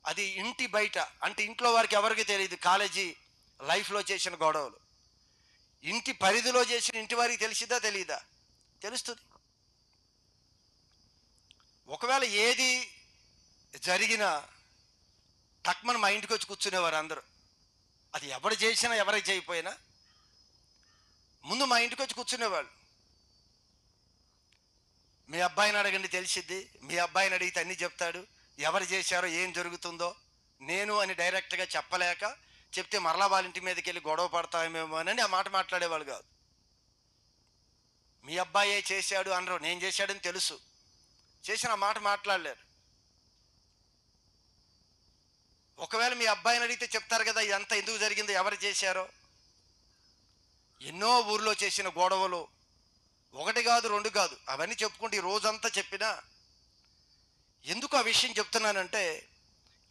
A: అది ఇంటి బయట, అంటే ఇంట్లో వారికి ఎవరికి తెలియదు కాలేజీ లైఫ్లో చేసిన గొడవలు. ఇంటి పరిధిలో చేసిన ఇంటి వారికి తెలిసిద్దా తెలియదా? తెలుస్తుంది. ఒకవేళ ఏది జరిగినా టక్మన్ మా ఇంటికి వచ్చి కూర్చునేవారు అందరూ. అది ఎవరు చేసినా ఎవరికి చేయకపోయినా ముందు మా ఇంటికి వచ్చి కూర్చునేవాళ్ళు. మీ అబ్బాయిని అడగండి తెలిసిద్ది, మీ అబ్బాయిని అడిగితే అన్నీ చెప్తాడు, ఎవరు చేశారో ఏం జరుగుతుందో. నేను అని డైరెక్ట్గా చెప్పలేక చెప్తే మరలా వాళ్ళ ఇంటి మీదకి వెళ్ళి గొడవ పడతామేమో అని ఆ మాట మాట్లాడేవాళ్ళు కాదు. మీ అబ్బాయే చేశాడు అనరు, నేను చేశాడని తెలుసు, చేసిన ఆ మాట మాట్లాడలేరు. ఒకవేళ మీ అబ్బాయిని అడిగితే చెప్తారు కదా ఇదంతా ఎందుకు జరిగిందో, ఎవరు చేశారో. ఎన్నో ఊర్లో చేసిన గొడవలు 1 కాదు 2 కాదు, అవన్నీ చెప్పుకుంటే ఈ రోజంతా చెప్పినా. ఎందుకు ఆ విషయం చెప్తున్నానంటే,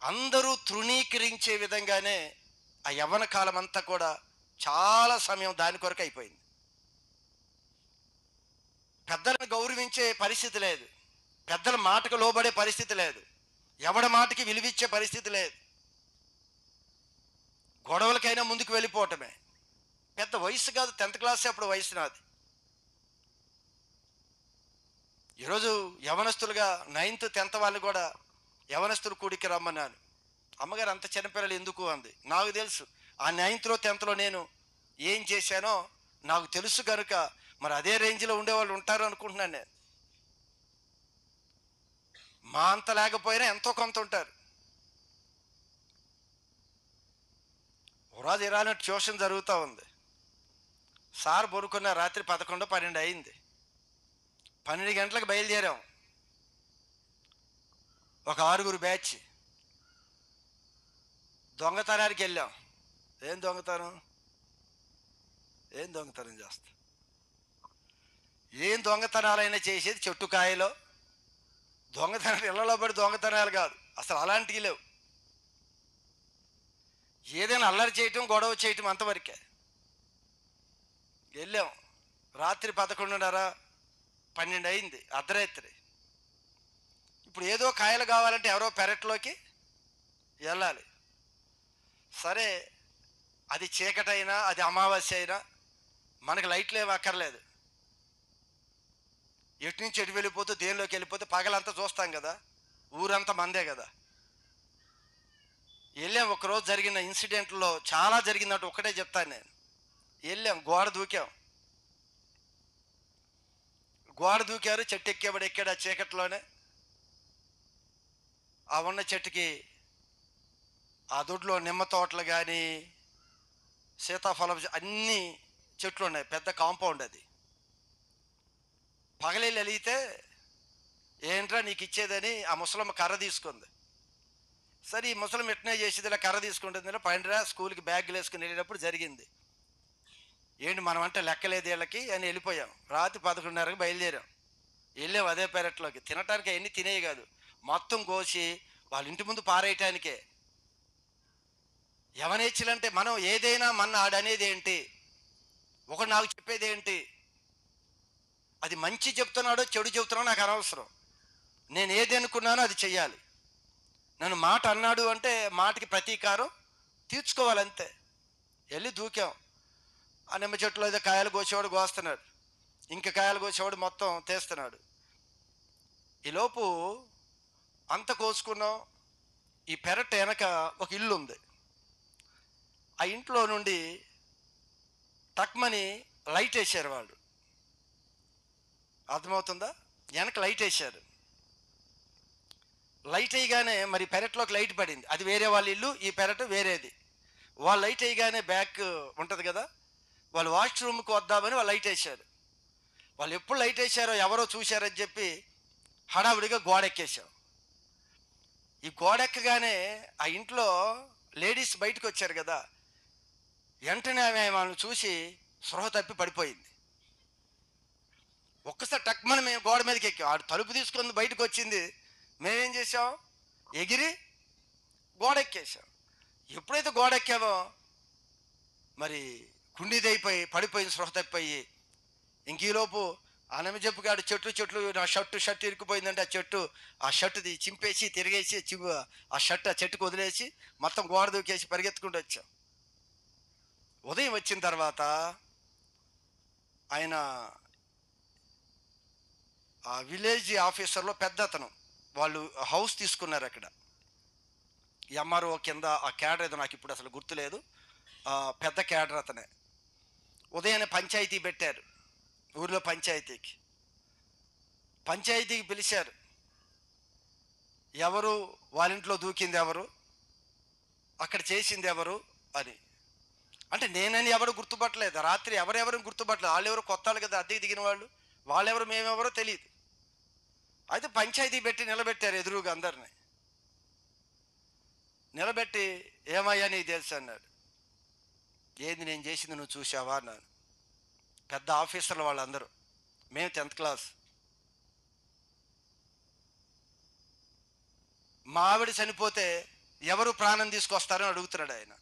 A: అందరూ తృణీకరించే విధంగానే ఆ యవ్వన కాలం అంతా కూడా చాలా సమయం దాని కొరకు అయిపోయింది. పెద్దలను గౌరవించే పరిస్థితి లేదు, పెద్దల మాటకు లోబడే పరిస్థితి లేదు, ఎవడి మాటకి విలువిచ్చే పరిస్థితి లేదు. గొడవలకైనా ముందుకు వెళ్ళిపోవటమే. పెద్ద వయసు కాదు, 10th క్లాస్ అప్పుడు వయసు నాది. ఈరోజు యవనస్తులుగా 9th 10th వాళ్ళు కూడా యవనస్తులు కూడికి రమ్మన్నాను. అమ్మగారు అంత చిన్నపిల్లలు ఎందుకు అంది. నాకు తెలుసు ఆ 9th 10th నేను ఏం చేశానో నాకు తెలుసు కనుక మరి అదే రేంజ్లో ఉండేవాళ్ళు ఉంటారు అనుకుంటున్నాను నేను. మా అంత లేకపోయినా ఎంతో కొంత ఉంటారు. రోజు ఇరాని ట్యూషన్ జరుగుతూ ఉంది. సార్ పడుకున్న రాత్రి 11, 12 అయింది. 12 గంటలకు బయలుదేరాం. ఒక 6 బ్యాచ్ దొంగతనానికి వెళ్ళాం. ఏం దొంగతనం చేస్తాం? ఏం దొంగతనాలైనా చేసేది చెట్టు కాయలో. దొంగతనాలు ఇళ్లలో పడి దొంగతనాలు కాదు, అసలు అలాంటివి లేవు. ఏదైనా అల్లరి చేయటం, గొడవ చేయటం అంతవరకే. వెళ్ళాం. రాత్రి 11:30, 12 అయింది, అర్ధరాత్రి. ఇప్పుడు ఏదో కాయలు కావాలంటే ఎవరో పెరట్లోకి వెళ్ళాలి. సరే, అది చీకటైనా, అది అమావాస్య అయినా మనకు లైట్లు ఏమి అక్కర్లేదు. ఎటు నుంచి ఎటు వెళ్ళిపోతే, దేనిలోకి వెళ్ళిపోతే పగలంతా చూస్తాం కదా, ఊరంతా మందే కదా. వెళ్ళాం. ఒకరోజు జరిగిన ఇన్సిడెంట్లో చాలా జరిగిందంటే ఒకటే చెప్తాను నేను. వెళ్ళాం, గోడ దూకారు, చెట్టు ఎక్కేవాడు ఎక్కాడు ఆ చీకట్లోనే. ఆ ఉన్న చెట్టుకి ఆ దొడ్లో నిమ్మ తోటలు కానీ, సీతాఫలం అన్ని చెట్లు ఉన్నాయి, పెద్ద కాంపౌండ్ అది. పగలేళ్ళు వెలిగితే ఏంట్రా నీకు ఇచ్చేదని ఆ ముసలమ్మ కర్ర తీసుకుంది. సరే, ఈ ముసలం ఎట్నే చేసేది, ఇలా కర్ర తీసుకుంటుంది. పైన స్కూల్కి బ్యాగులు వేసుకుని వెళ్ళేటప్పుడు జరిగింది. ఏంటి మనం అంటే లెక్కలేదు వీళ్ళకి అని వెళ్ళిపోయాం. రాత్రి 11:30కి బయలుదేరాం. వెళ్ళాం అదే పెరట్లోకి. తినటానికి అవన్నీ తినేవి కాదు, మొత్తం కోసి వాళ్ళ ఇంటి ముందు పారేయటానికే. యవనేచ్చులంటే మనం ఏదైనా మన ఆడనేది ఏంటి, ఒకడు నాకు చెప్పేది ఏంటి, అది మంచి చెప్తున్నాడో చెడు చెప్తున్నాడో నాకు అనవసరం. నేను ఏది అనుకున్నానో అది చెయ్యాలి. నన్ను మాట అన్నాడు అంటే మాటకి ప్రతీకారం తీర్చుకోవాలంతే. వెళ్ళి దూకాం. ఆ నిమ్మ చెట్టులో ఏదో కాయలు కోసేవాడు కోస్తున్నాడు, ఇంకా కాయలు కోసేవాడు మొత్తం తీస్తున్నాడు. ఈలోపు అంత కోసుకున్నాం. ఈ పెరట్ వెనక ఒక ఇల్లు ఉంది. ఆ ఇంట్లో నుండి టక్మని లైట్ వేసారు వాళ్ళు. అర్థమవుతుందా? వెనక లైట్ వేశారు. లైట్ వేయగానే మరి పెరట్లోకి లైట్ పడింది. అది వేరే వాళ్ళ ఇల్లు, ఈ పెరట్ వేరేది. వాళ్ళు లైట్ వేయగానే బ్యాక్ ఉంటుంది కదా, వాళ్ళు వాష్రూమ్కి వద్దామని వాళ్ళు లైట్ వేశారు. వాళ్ళు ఎప్పుడు లైట్ వేశారో ఎవరో చూశారని చెప్పి హడావుడిగా గోడెక్కేశాం. ఈ గోడెక్కగానే ఆ ఇంట్లో లేడీస్ బయటకు వచ్చారు కదా, వెంటనే ఆమె వాళ్ళని చూసి స్పృహ తప్పి పడిపోయింది. ఒక్కసారి టక్మని మేము గోడ మీదకి ఎక్కాం. ఆడు తలుపు తీసుకొని బయటకు వచ్చింది. మేమేం చేసాం, ఎగిరి గోడ ఎక్కేసాం. ఎప్పుడైతే గోడ ఎక్కామో మరి కుండీదైపోయి పడిపోయింది, స్పృహ తప్పిపోయి. ఇంకీలోపు ఆనమి చెప్పుగాడు చెట్లు నా షర్టు ఇరుక్కుపోయిందంటే ఆ షర్టుది చింపేసి తిరిగేసి ఆ చెట్టుకు వదిలేసి మొత్తం గోడ దూకేసి పరిగెత్తుకుంటూ వచ్చాం. ఉదయం వచ్చిన తర్వాత ఆయన ఆ విలేజ్ ఆఫీసర్లో పెద్ద అతను, వాళ్ళు హౌస్ తీసుకున్నారు అక్కడ. ఎంఆర్ఓ కింద ఆ క్యాడర్ ఏదో నాకు ఇప్పుడు అసలు గుర్తులేదు, పెద్ద క్యాడర్ అతనే. ఉదయాన్నే పంచాయతీ పెట్టారు, ఊరిలో పంచాయతీకి పిలిచారు. ఎవరు వాళ్ళ ఇంట్లో దూకింది ఎవరు, అక్కడ చేసింది ఎవరు అని. అంటే నేనని ఎవరు గుర్తుపట్టలేదు, రాత్రి ఎవరెవరు గుర్తుపట్టలేదు. వాళ్ళెవరు కొత్త వాళ్ళు కదా, అద్దెకి దిగిన వాళ్ళెవరు మేమెవరో తెలియదు. అయితే పంచాయతీ పెట్టి నిలబెట్టారు ఎదురుగా అందరిని. నిలబెట్టి ఏమయ్యా నీకు తెలుసు అన్నాడు. ఏంది నేను చేసింది నువ్వు చూసావా అన్నాను. పెద్ద ఆఫీసర్లు వాళ్ళందరూ, మేము 10th క్లాస్. మా ఆవిడ చనిపోతే ఎవరు ప్రాణం తీసుకొస్తారని అడుగుతున్నాడు ఆయన.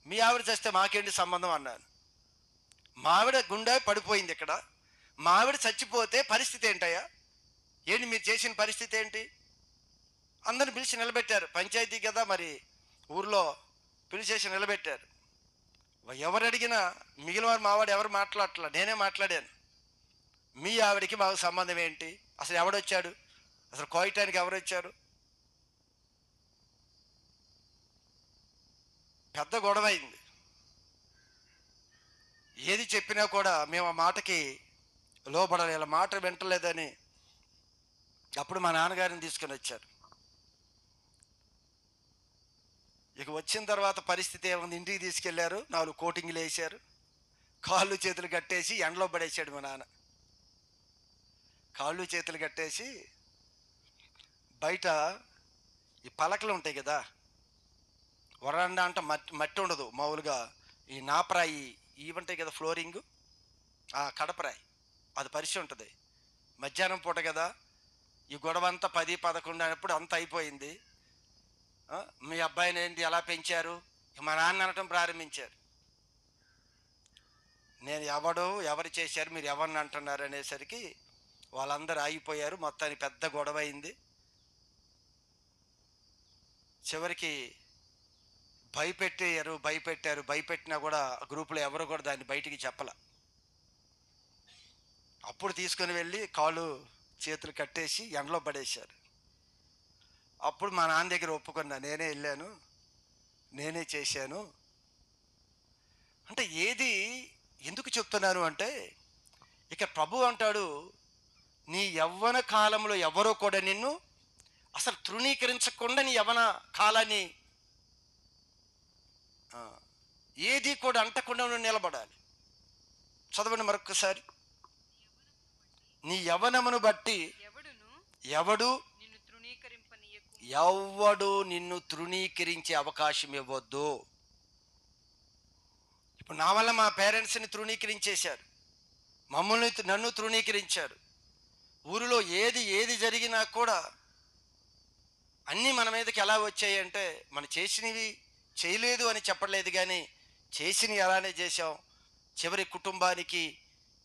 A: మీ ఆవిడ చేస్తే మాకేంటి సంబంధం అన్నాను. మా ఆవిడ గుండె పడిపోయింది ఇక్కడ, మా ఆవిడ చచ్చిపోతే పరిస్థితి ఏంటయ్యా, ఏంటి మీరు చేసిన పరిస్థితి ఏంటి? అందరిని పిలిచి నిలబెట్టారు. పంచాయతీ కదా మరి, ఊర్లో పిలిచేసి నిలబెట్టారు. ఎవరు అడిగినా మిగిలిన వారు మావాడు ఎవరు మాట్లాడట్లా, నేనే మాట్లాడాను. మీ ఆవిడికి మాకు సంబంధం ఏంటి, అసలు ఎవడొచ్చాడు, అసలు కోయటానికి ఎవరు వచ్చారు? పెద్ద గొడవ అయింది. ఏది చెప్పినా కూడా మేము ఆ మాటకి లోబడాలి, ఇలా మాట వింటలేదని అప్పుడు మా నాన్నగారిని తీసుకొని వచ్చారు. ఇక వచ్చిన తర్వాత పరిస్థితి ఏముంది, ఇంటికి తీసుకెళ్లారు, 4 కోటింగ్లు వేశారు, కాళ్ళు చేతులు కట్టేసి ఎండలో పడేసాడు మా నాన్న. కాళ్ళు చేతులు కట్టేసి బయట ఈ పలకలు ఉంటాయి కదా, వరండా అంటే మట్టి మట్టి ఉండదు మామూలుగా, ఈ నాపరాయి ఇవి ఉంటాయి కదా, ఫ్లోరింగు, ఆ కడపరాయి, అది పరిచి ఉంటుంది. మధ్యాహ్నం పూట కదా, ఈ గొడవ అంతా 10-11 అయినప్పుడు అంతా అయిపోయింది. మీ అబ్బాయిని ఏంటి ఎలా పెంచారు, మా నాన్న అనటం ప్రారంభించారు. నేను ఎవరు చేశారు, మీరు ఎవరిని అంటున్నారు అనేసరికి వాళ్ళందరూ ఆగిపోయారు. మొత్తానికి పెద్ద గొడవ అయింది. చివరికి భయపెట్టినా కూడా గ్రూపులో ఎవరు కూడా దాన్ని బయటికి చెప్పల. అప్పుడు తీసుకుని వెళ్ళి కాళ్ళు చేతులు కట్టేసి ఎండలో పడేశారు. అప్పుడు మా నాన్న దగ్గర ఒప్పుకున్నా, నేనే వెళ్ళాను, నేనే చేశాను అంటే. ఏది ఎందుకు చెప్తున్నాను అంటే, ఇక ప్రభు అంటాడు, నీ యవ్వన కాలంలో ఎవరో కూడా నిన్ను అసలు తృణీకరించకుండా నీ యవ్వన కాలాన్ని ఏది కూడా అంటకుండా నువ్వు నిలబడాలి. చదవండి మరొకసారి. నీ యవ్వనమును బట్టి ఎవడు నిన్ను తృణీకరించే అవకాశం ఇవ్వద్దు. ఇప్పుడు నా వల్ల మా పేరెంట్స్ని తృణీకరించేశారు, నన్ను తృణీకరించారు. ఊరిలో ఏది జరిగినా కూడా అన్నీ మన మీదకి ఎలా వచ్చాయి అంటే, మనం చేసినవి చేయలేదు అని చెప్పలేదు, కానీ చేసినవి అలానే చేశాం. చివరి కుటుంబానికి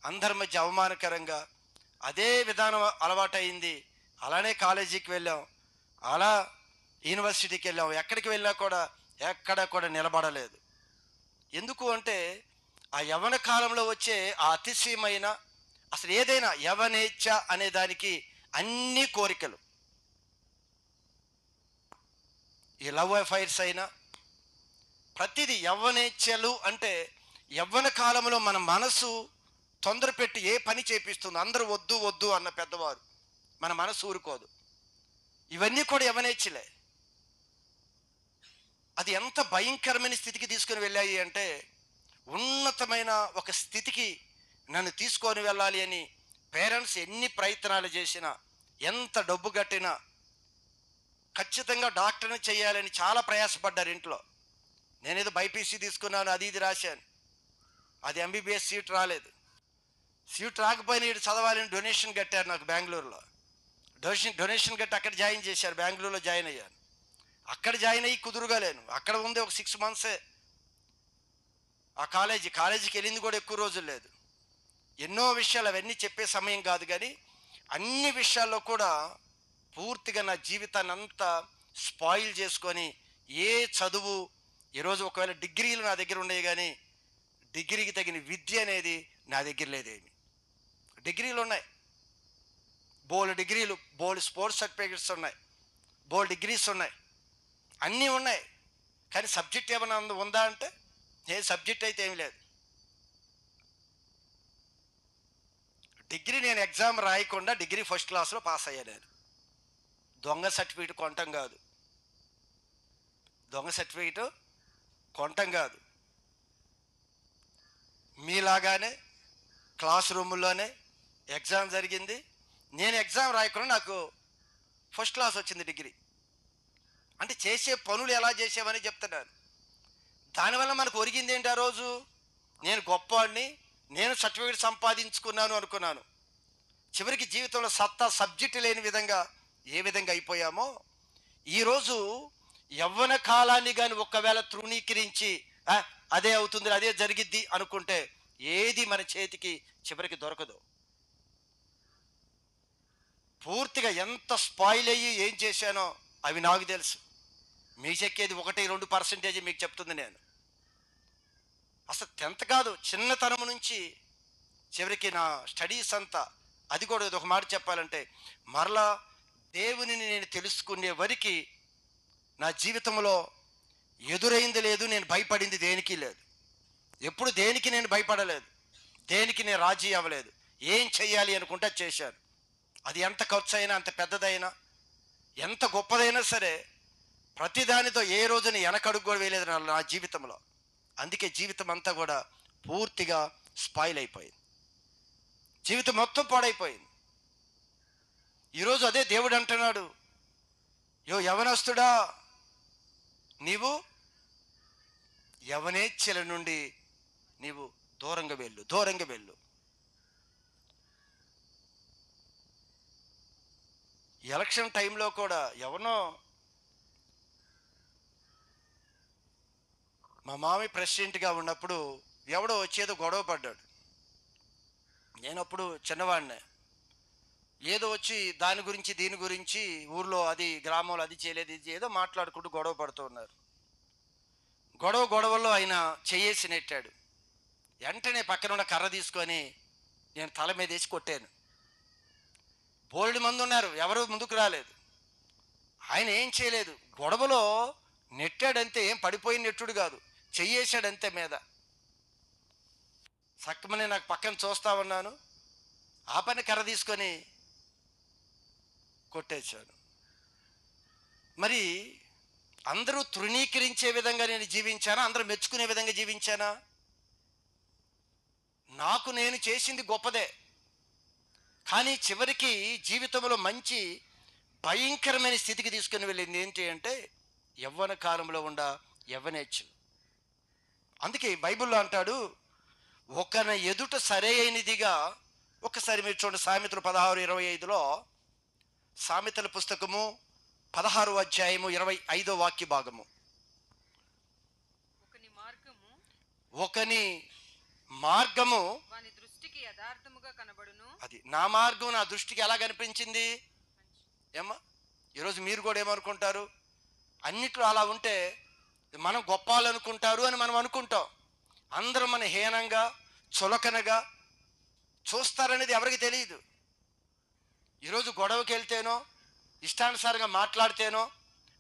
A: అందరి మధ్య అవమానకరంగా అదే విధానం అలవాటైంది. అలానే కాలేజీకి వెళ్ళాం, అలా యూనివర్సిటీకి వెళ్ళాం, ఎక్కడికి వెళ్ళినా కూడా ఎక్కడ కూడా నిలబడలేదు. ఎందుకు అంటే, ఆ యవ్వన కాలంలో వచ్చే ఆ అతిశయమైన, అసలు ఏదైనా యవనేచ్ఛ అనే దానికి అన్ని కోరికలు, ఈ లవ్ అఫైర్స్ అయినా ప్రతిదీ యవ్వనేచ్ఛలు అంటే, యవ్వన కాలంలో మన మనసు తొందర పెట్టి ఏ పని చేపిస్తుంది. అందరూ వద్దు వద్దు అన్న పెద్దవారు, మన మనసు ఊరుకోదు. ఇవన్నీ కూడా యవ్వనేచ్ఛలే. అది ఎంత భయంకరమైన స్థితికి తీసుకుని వెళ్ళాయి అంటే, ఉన్నతమైన ఒక స్థితికి నన్ను తీసుకొని వెళ్ళాలి అని పేరెంట్స్ ఎన్ని ప్రయత్నాలు చేసినా, ఎంత డబ్బు కట్టినా, ఖచ్చితంగా డాక్టర్ని చేయాలని చాలా ప్రయాసపడ్డారు ఇంట్లో. నేనేదో బైపీసీ తీసుకున్నాను, అది ఇది రాశాను, అది ఎంబీబీఎస్ సీట్ రాలేదు. సీట్ రాకపోయినా ఇటు చదవాలని డొనేషన్ కట్టారు నాకు బెంగళూరులో. డొనేషన్ కట్టి అక్కడ జాయిన్ చేశారు, బెంగళూరులో జాయిన్ అయ్యాను. అక్కడ జాయిన్ అయ్యి కుదురుగాలేను. అక్కడ ఉంది ఒక 6 months ఆ కాలేజీకి వెళ్ళింది కూడా ఎక్కువ రోజులు లేదు. ఎన్నో విషయాలు అవన్నీ చెప్పే సమయం కాదు, కానీ అన్ని విషయాల్లో కూడా పూర్తిగా నా జీవితాన్ని అంతా స్పాయిల్ చేసుకొని, ఏ చదువు, ఈరోజు ఒకవేళ డిగ్రీలు నా దగ్గర ఉండేవి, కానీ డిగ్రీకి తగిన విద్య అనేది నా దగ్గర లేదేమి. డిగ్రీలు ఉన్నాయి, బోల్డ్ డిగ్రీలు, బోల్డ్ స్పోర్ట్స్ సర్టిఫికెట్స్ ఉన్నాయి, బోల్డ్ డిగ్రీస్ ఉన్నాయి, అన్నీ ఉన్నాయి, కానీ సబ్జెక్ట్ ఏమైనా ఉందా అంటే ఏ సబ్జెక్ట్ అయితే ఏమి లేదు. డిగ్రీ నేను ఎగ్జామ్ రాయకుండా డిగ్రీ ఫస్ట్ క్లాస్లో పాస్ అయ్యాను. నేను దొంగ సర్టిఫికేట్ కొనటం కాదు, మీలాగానే క్లాస్ రూముల్లోనే ఎగ్జామ్ జరిగింది. నేను ఎగ్జామ్ రాయకుండా నాకు ఫస్ట్ క్లాస్ వచ్చింది డిగ్రీ. అంటే చేసే పనులు ఎలా చేసేవని చెప్తున్నాను. దానివల్ల మనకు ఒరిగింది ఏంటి? ఆ రోజు నేను గొప్పవాడిని, నేను సర్టిఫికేట్ సంపాదించుకున్నాను అనుకున్నాను. చివరికి జీవితంలో సబ్జెక్టు లేని విధంగా ఏ విధంగా అయిపోయామో, ఈరోజు యవ్వన కాలాన్ని కానీ ఒకవేళ తృణీకరించి అదే అవుతుంది, అదే జరిగిద్ది అనుకుంటే ఏది మన చేతికి చివరికి దొరకదు. పూర్తిగా ఎంత స్పాయిల్ అయ్యి ఏం చేశానో అవి నాకు తెలుసు. మీకు చెక్కేది 1-2% మీకు చెప్తుంది నేను. అసలు 10th కాదు, చిన్నతనం నుంచి చివరికి నా స్టడీస్ అంతా, అది కూడా ఒక మాట చెప్పాలంటే, మరలా దేవుని నేను తెలుసుకునే వరకు నా జీవితంలో ఎదురైంది లేదు, నేను భయపడింది దేనికి లేదు. ఎప్పుడు దేనికి నేను భయపడలేదు, దేనికి నేను రాజీ అవ్వలేదు. ఏం చెయ్యాలి అనుకుంటే చేశాను. అది ఎంత ఖర్చు అయినా, అంత పెద్దదైనా, ఎంత గొప్పదైనా సరే ప్రతిదానితో ఏ రోజున వెనకడుగు కూడా వేయలేదు నా జీవితంలో. అందుకే జీవితం అంతా కూడా పూర్తిగా స్పాయిల్ అయిపోయింది, జీవితం మొత్తం పాడైపోయింది. ఈరోజు అదే దేవుడు అంటున్నాడు, యవనస్తుడా, నీవు యవనేచ్ఛల నుండి నీవు దూరంగా వెళ్ళు. ఎలక్షన్ టైంలో కూడా మా మామయ్య ప్రెసిడెంట్గా ఉన్నప్పుడు ఎవడో వచ్చేదో గొడవ పడ్డాడు. నేను అప్పుడు చిన్నవాడినే. ఏదో వచ్చి దీని గురించి ఊర్లో అది గ్రామంలో అది చేయలేదు, ఇది ఏదో మాట్లాడుకుంటూ గొడవ పడుతూ ఉన్నారు. గొడవల్లో ఆయన చెయ్యేసి నెట్టాడు. వెంటనే పక్కన ఉన్న కర్ర తీసుకొని నేను తల మీద వేసి కొట్టాను. బోల్డ్ మంది ఉన్నారు, ఎవరు ముందుకు రాలేదు. ఆయన ఏం చేయలేదు, గొడవలో నెట్టాడంతే, ఏం పడిపోయి నెట్టుడు కాదు, చెయ్యేశాడంతే మీద. సక్కమని నాకు పక్కన చూస్తా ఉన్నాను, ఆ పని కర్ర తీసుకొని కొట్టేశాడు. మరి అందరూ తృణీకరించే విధంగా నేను జీవించానా? అందరూ మెచ్చుకునే విధంగా జీవించానా? నాకు నేను చేసింది గొప్పదే, కానీ చివరికి జీవితంలో మంచి భయంకరమైన స్థితికి తీసుకుని వెళ్ళింది ఏంటి అంటే యవ్వన కాలంలో యవ్వనేచ్ఛలు. అందుకే బైబిల్లో అంటాడు, ఒకన ఎదుట సరే అయినదిగా. ఒకసారి మీరు చూడండి, సామెతలు 16:25లో, సామెతల పుస్తకము 16వ అధ్యాయము 25వ వాక్య భాగము. ఒకని మార్గము
B: వాని దృష్టికి యథార్థముగా కనబడును.
A: అది నా మార్గం నా దృష్టికి ఎలా కనిపించింది ఏమ్మా? ఈరోజు మీరు కూడా ఏమనుకుంటారు? అన్నిట్లో అలా ఉంటే మనం గొప్పాలనుకుంటారు అని మనం అనుకుంటాం. అందరూ మన హీనంగా చులకనగా చూస్తారనేది ఎవరికి తెలియదు. ఈరోజు గొడవకి వెళ్తేనో, ఇష్టానుసారంగా మాట్లాడితేనో,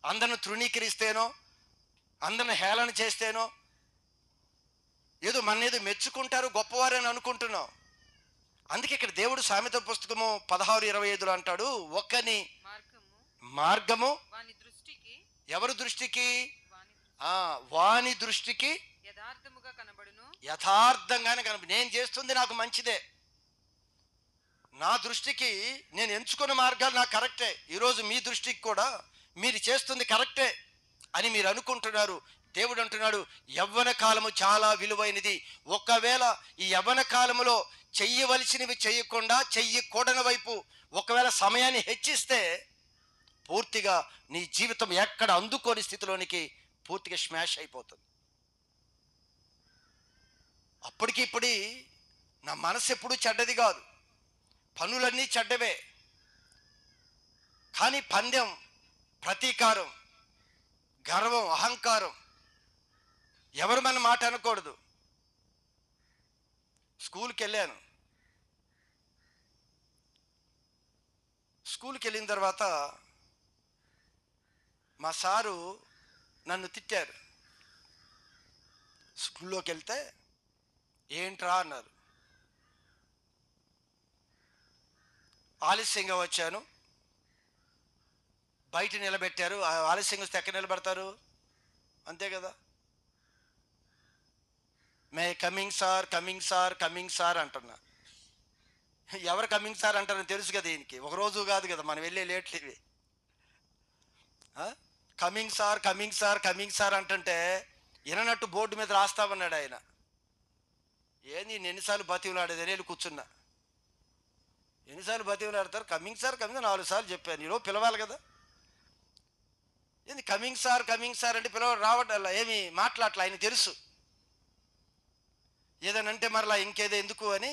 A: అందరిని తృణీకరిస్తేనో, అందరిని హేళన చేస్తేనో ఏదో మెచ్చుకుంటారు, గొప్పవారని అనుకుంటున్నాం. అందుకే ఇక్కడ దేవుడు సామెతల పుస్తకము 16:25లో అంటాడు, ఒకని మార్గము ఎవరి దృష్టికి? వాని దృష్టికి యథార్థంగానే కనబడు. నేను చేస్తుంది నాకు మంచిదే, నా దృష్టికి నేను ఎంచుకున్న మార్గాలు నాకు కరెక్టే. ఈరోజు మీ దృష్టికి కూడా మీరు చేస్తుంది కరెక్టే అని మీరు అనుకుంటున్నారు. దేవుడు అంటున్నాడు, యవ్వన కాలము చాలా విలువైనది. ఒకవేళ ఈ యవ్వన కాలములో చెయ్యవలసినవి చేయకుండా చెయ్యకూడని వైపు ఒకవేళ సమయాన్ని హెచ్చిస్తే పూర్తిగా నీ జీవితం ఎక్కడ అందుకోని స్థితిలోనికి పూర్తిగా స్మాష్ అయిపోతుంది. అప్పటికిప్పుడు నా మనసు ఎప్పుడూ చెడ్డది కాదు, పనులన్నీ చెడ్డవే. కానీ పందెం, ప్రతీకారం, గర్వం, అహంకారం, ఎవరు మన మాట అనకూడదు. స్కూల్కి వెళ్ళిన తర్వాత మా సారు నన్ను తిట్టారు. స్కూల్లోకి వెళ్తే ఏంట్రా అన్నారు. ఆలస్యంగా వచ్చాను, బయట నిలబెట్టారు. ఆలస్యంగా వస్తే ఎక్కడ నిలబెడతారు? అంతే కదా. మే కమింగ్ సార్ అంటున్నా. ఎవరు కమింగ్ సార్ అంటారని తెలుసు కదా దీనికి. ఒక రోజు కాదు కదా మనం వెళ్ళే లేట్లు ఇవి. కమింగ్ సార్ అంటుంటే విననట్టు బోర్డు మీద రాస్తామన్నాడు ఆయన. ఏంది ఎన్నిసార్లు బతివులాడేదని వెళ్ళి కూర్చున్నా. ఎన్నిసార్లు బతివులాడతారు? కమింగ్ సార్ 4 సార్లు చెప్పాను. ఈరోజు పిలవాలి కదా. ఏంది కమింగ్ సార్ అంటే పిలవడు, రావట్లా, ఏమి మాట్లాడట్లా. ఆయన తెలుసు ఏదనంటే మరలా ఇంకేదో ఎందుకు అని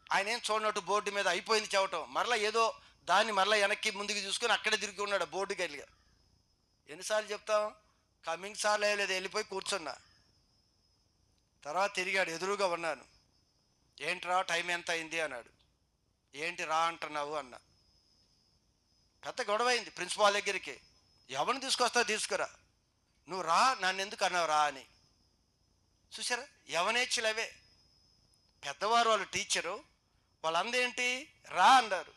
A: ఆయన ఏం చూడనట్టు బోర్డు మీద అయిపోయింది చెప్పటం. మరలా ఏదో దాన్ని మరలా వెనక్కి ముందుకు చూసుకొని అక్కడే తిరిగి ఉన్నాడు బోర్డుకి వెళ్ళిగా. ఎన్నిసార్లు చెప్తాం? కమింగ్ సార్ లేదు, వెళ్ళిపోయి కూర్చున్నా. తర్వాత తిరిగాడు, ఎదురుగా ఉన్నాను. ఏంట్రా టైం ఎంత అయింది అన్నాడు. ఏంటి రా అంటున్నావు అన్నా. పెద్ద గొడవ అయింది ప్రిన్సిపాల్ దగ్గరికి. ఎవరిని తీసుకొస్తావు తీసుకురా, నువ్వు రా, నన్ను ఎందుకు అన్నావు రా అని. చూసారా, యవనేచ్ఛలవే. పెద్దవారు వాళ్ళు టీచరు, వాళ్ళందేంటి రా అన్నారు.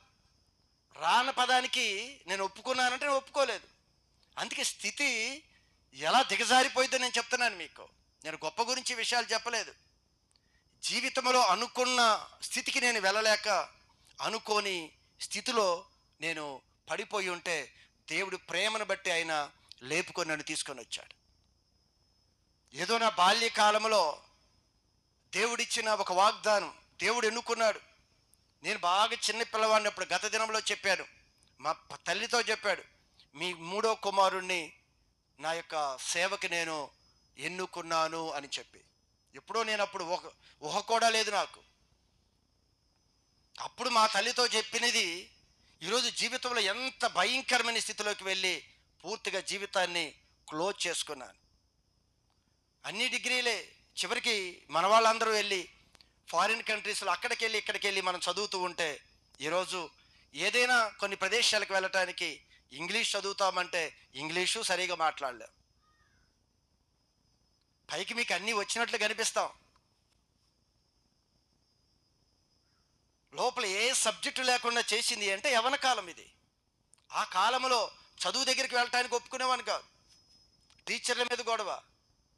A: రాన్న పదానికి నేను ఒప్పుకున్నానంటే నేను ఒప్పుకోలేదు. అందుకే స్థితి ఎలా దిగజారిపోయిందో నేను చెప్తున్నాను మీకు. నేను గొప్ప గురించి విషయాలు చెప్పలేదు. జీవితంలో అనుకున్న స్థితికి నేను వెళ్ళలేక అనుకోని స్థితిలో నేను పడిపోయి ఉంటే దేవుడి ప్రేమను బట్టి ఆయన లేపుకొని నన్ను తీసుకొని వచ్చాడు. ఏదో నా బాల్యకాలంలో దేవుడిచ్చిన ఒక వాగ్దానం, దేవుడు ఎన్నుకున్నాడు. నేను బాగా చిన్న పిల్లవాడినప్పుడు గత దినంలో చెప్పాను, మా తల్లితో చెప్పాడు, మీ 3వ కుమారుణ్ణి నా యొక్క సేవకి నేను ఎన్నుకున్నాను అని చెప్పి. ఎప్పుడో నేను అప్పుడు ఊహ కూడా లేదు నాకు. అప్పుడు మా తల్లితో చెప్పినది ఈరోజు జీవితంలో ఎంత భయంకరమైన స్థితిలోకి వెళ్ళి పూర్తిగా జీవితాన్ని క్లోజ్ చేసుకున్నాను. అన్ని డిగ్రీలే, చివరికి మన వాళ్ళందరూ వెళ్ళి ఫారిన్ కంట్రీస్లో అక్కడికి వెళ్ళి ఇక్కడికి వెళ్ళి మనం చదువుతూ ఉంటే ఈరోజు ఏదైనా కొన్ని ప్రదేశాలకు వెళ్ళటానికి ఇంగ్లీష్ చదువుతామంటే ఇంగ్లీషు సరిగా మాట్లాడలేం. పైకి మీకు అన్నీ వచ్చినట్లు కనిపిస్తాం, లోపల ఏ సబ్జెక్టు లేకుండా చేసింది అంటే యవ్వన కాలం ఇది. ఆ కాలంలో చదువు దగ్గరికి వెళ్ళటానికి ఒప్పుకునేవాను కాదు. టీచర్ల మీద గొడవ,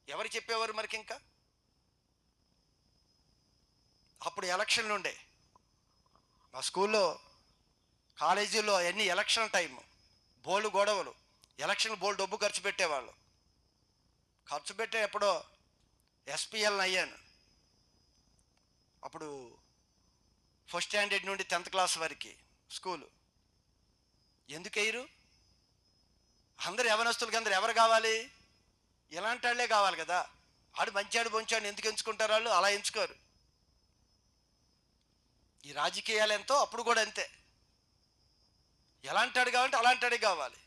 A: ఎవరు చెప్పేవారు మనకి? ఇంకా అప్పుడు ఎలక్షన్లు ఉండే మా స్కూల్లో, కాలేజీల్లో, అన్ని ఎలక్షన్ టైము, బోల్డ్ గొడవలు, ఎలక్షన్ బోల్డ్ డబ్బు ఖర్చు పెట్టేవాళ్ళు. ఖర్చు పెట్టే ఎప్పుడో ఎస్పీఎల్ని అయ్యాను. అప్పుడు ఫస్ట్ స్టాండర్డ్ నుండి 10th క్లాస్ వరకు స్కూలు. ఎందుకు వేయరు? అందరు యవనస్తులకి అందరు ఎవరు కావాలి? ఇలాంటి వాళ్ళే కావాలి కదా. ఆడు మంచాడు బొంచాడు ఎందుకు ఎంచుకుంటారు వాళ్ళు? అలా ఎంచుకోరు. ఈ రాజకీయాలు ఎంతో అప్పుడు కూడా అంతే, ఎలాంటి వాడు కావాలంటే అలాంటి వాడే కావాలి.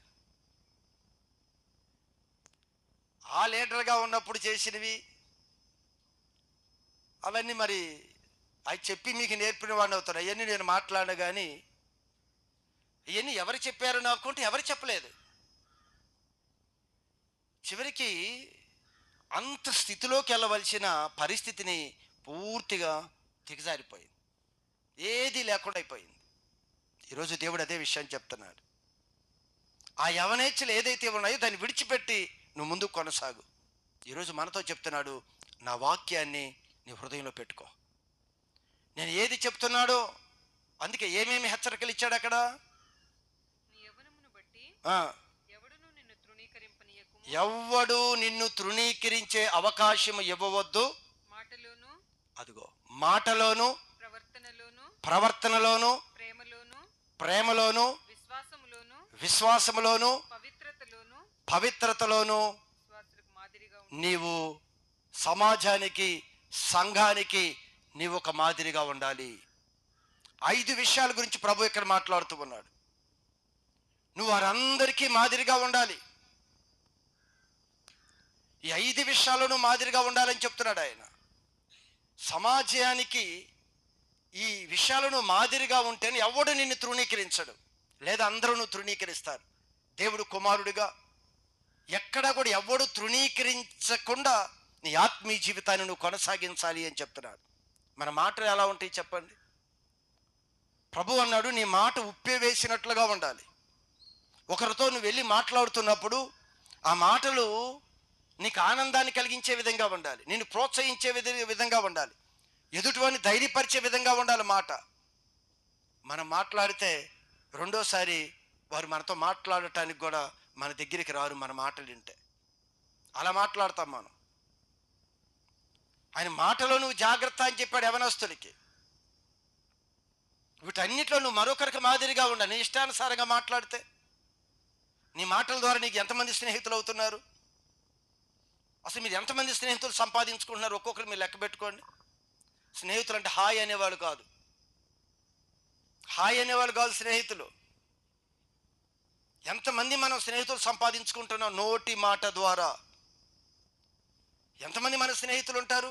A: ఆ లీడర్గా ఉన్నప్పుడు చేసినవి అవన్నీ మరి అవి చెప్పి మీకు నేర్పిన వాడిని అవుతారు. అవన్నీ నేను మాట్లాడిన కానీ ఇవన్నీ ఎవరు చెప్పారు నాకు అంటే ఎవరు చెప్పలేదు. చివరికి అంత స్థితిలోకి వెళ్ళవలసిన పరిస్థితిని పూర్తిగా దిగజారిపోయింది, ఏది లేకుండా అయిపోయింది. ఈరోజు దేవుడు అదే విషయాన్ని చెప్తున్నాడు. ఆ యవనేచ్ఛలు ఏదైతే ఉన్నాయో దాన్ని విడిచిపెట్టి నువ్వు ముందుకు కొనసాగు. ఈరోజు మనతో చెప్తున్నాడు, నా వాక్యాన్ని నీ హృదయంలో పెట్టుకో. నేను ఏది చెప్తున్నాడో అందుకే ఏమేమి హెచ్చరికలు ఇచ్చాడు అక్కడ.
B: నీ యవ్వనమును బట్టి ఎవడును నిన్ను తృణీకరింపనీయకుము. ఎవ్వడు
A: నిన్ను తృణీకరించే అవకాశం ఇవ్వవద్దు.
B: మాటలోను,
A: అదిగో మాటలోను, ప్రవర్తనలోను, ప్రేమలోను, విశ్వాసములోను, పవిత్రతలోను నీవు సమాజానికి, సంఘానికి నీవు ఒక మాదిరిగా ఉండాలి. 5 విషయాల గురించి ప్రభు ఇక్కడ మాట్లాడుతూ ఉన్నాడు. నువ్వు వారందరికీ మాదిరిగా ఉండాలి. ఈ 5 విషయాలను మాదిరిగా ఉండాలని చెప్తున్నాడు ఆయన. సమాజానికి ఈ విషయాలను మాదిరిగా ఉంటేనే ఎవడు నిన్ను తృణీకరించడు, లేదా అందరూ తృణీకరిస్తారు. దేవుడు కుమారుడిగా ఎక్కడా కూడా ఎవడు తృణీకరించకుండా నీ ఆత్మీయ జీవితాన్ని నువ్వు కొనసాగించాలి అని చెప్తున్నాడు. మన మాటలు ఎలా ఉంటాయి చెప్పండి? ప్రభు అన్నాడు, నీ మాట ఉప్పే వేసినట్లుగా ఉండాలి. ఒకరితో నువ్వు వెళ్ళి మాట్లాడుతున్నప్పుడు ఆ మాటలు నీకు ఆనందాన్ని కలిగించే విధంగా ఉండాలి, నిన్ను ప్రోత్సహించే విధంగా ఉండాలి, ఎదుటివాడిని ధైర్యపరిచే విధంగా ఉండాలి మాట. మనం మాట్లాడితే రెండోసారి వారు మనతో మాట్లాడటానికి కూడా మన దగ్గరికి రారు, మన మాటలు వింటే. అలా మాట్లాడతాం మనం. ఆయన మాటలో నువ్వు జాగ్రత్త అని చెప్పాడు యవనస్తులకి. వీటన్నిటిలో నువ్వు మరొకరికి మాదిరిగా ఉండాలి. నీ ఇష్టానుసారంగా మాట్లాడితే నీ మాటల ద్వారా నీకు ఎంతమంది స్నేహితులు అవుతున్నారు? అసలు మీరు ఎంతమంది స్నేహితులు సంపాదించుకుంటున్నారు? ఒక్కొక్కరు మీరు లెక్క పెట్టుకోండి. స్నేహితులు అంటే హాయ్ అనేవాళ్ళు కాదు, స్నేహితులు. ఎంతమంది మనం స్నేహితులు సంపాదించుకుంటున్నాం నోటి మాట ద్వారా? ఎంతమంది మన స్నేహితులు ఉంటారు?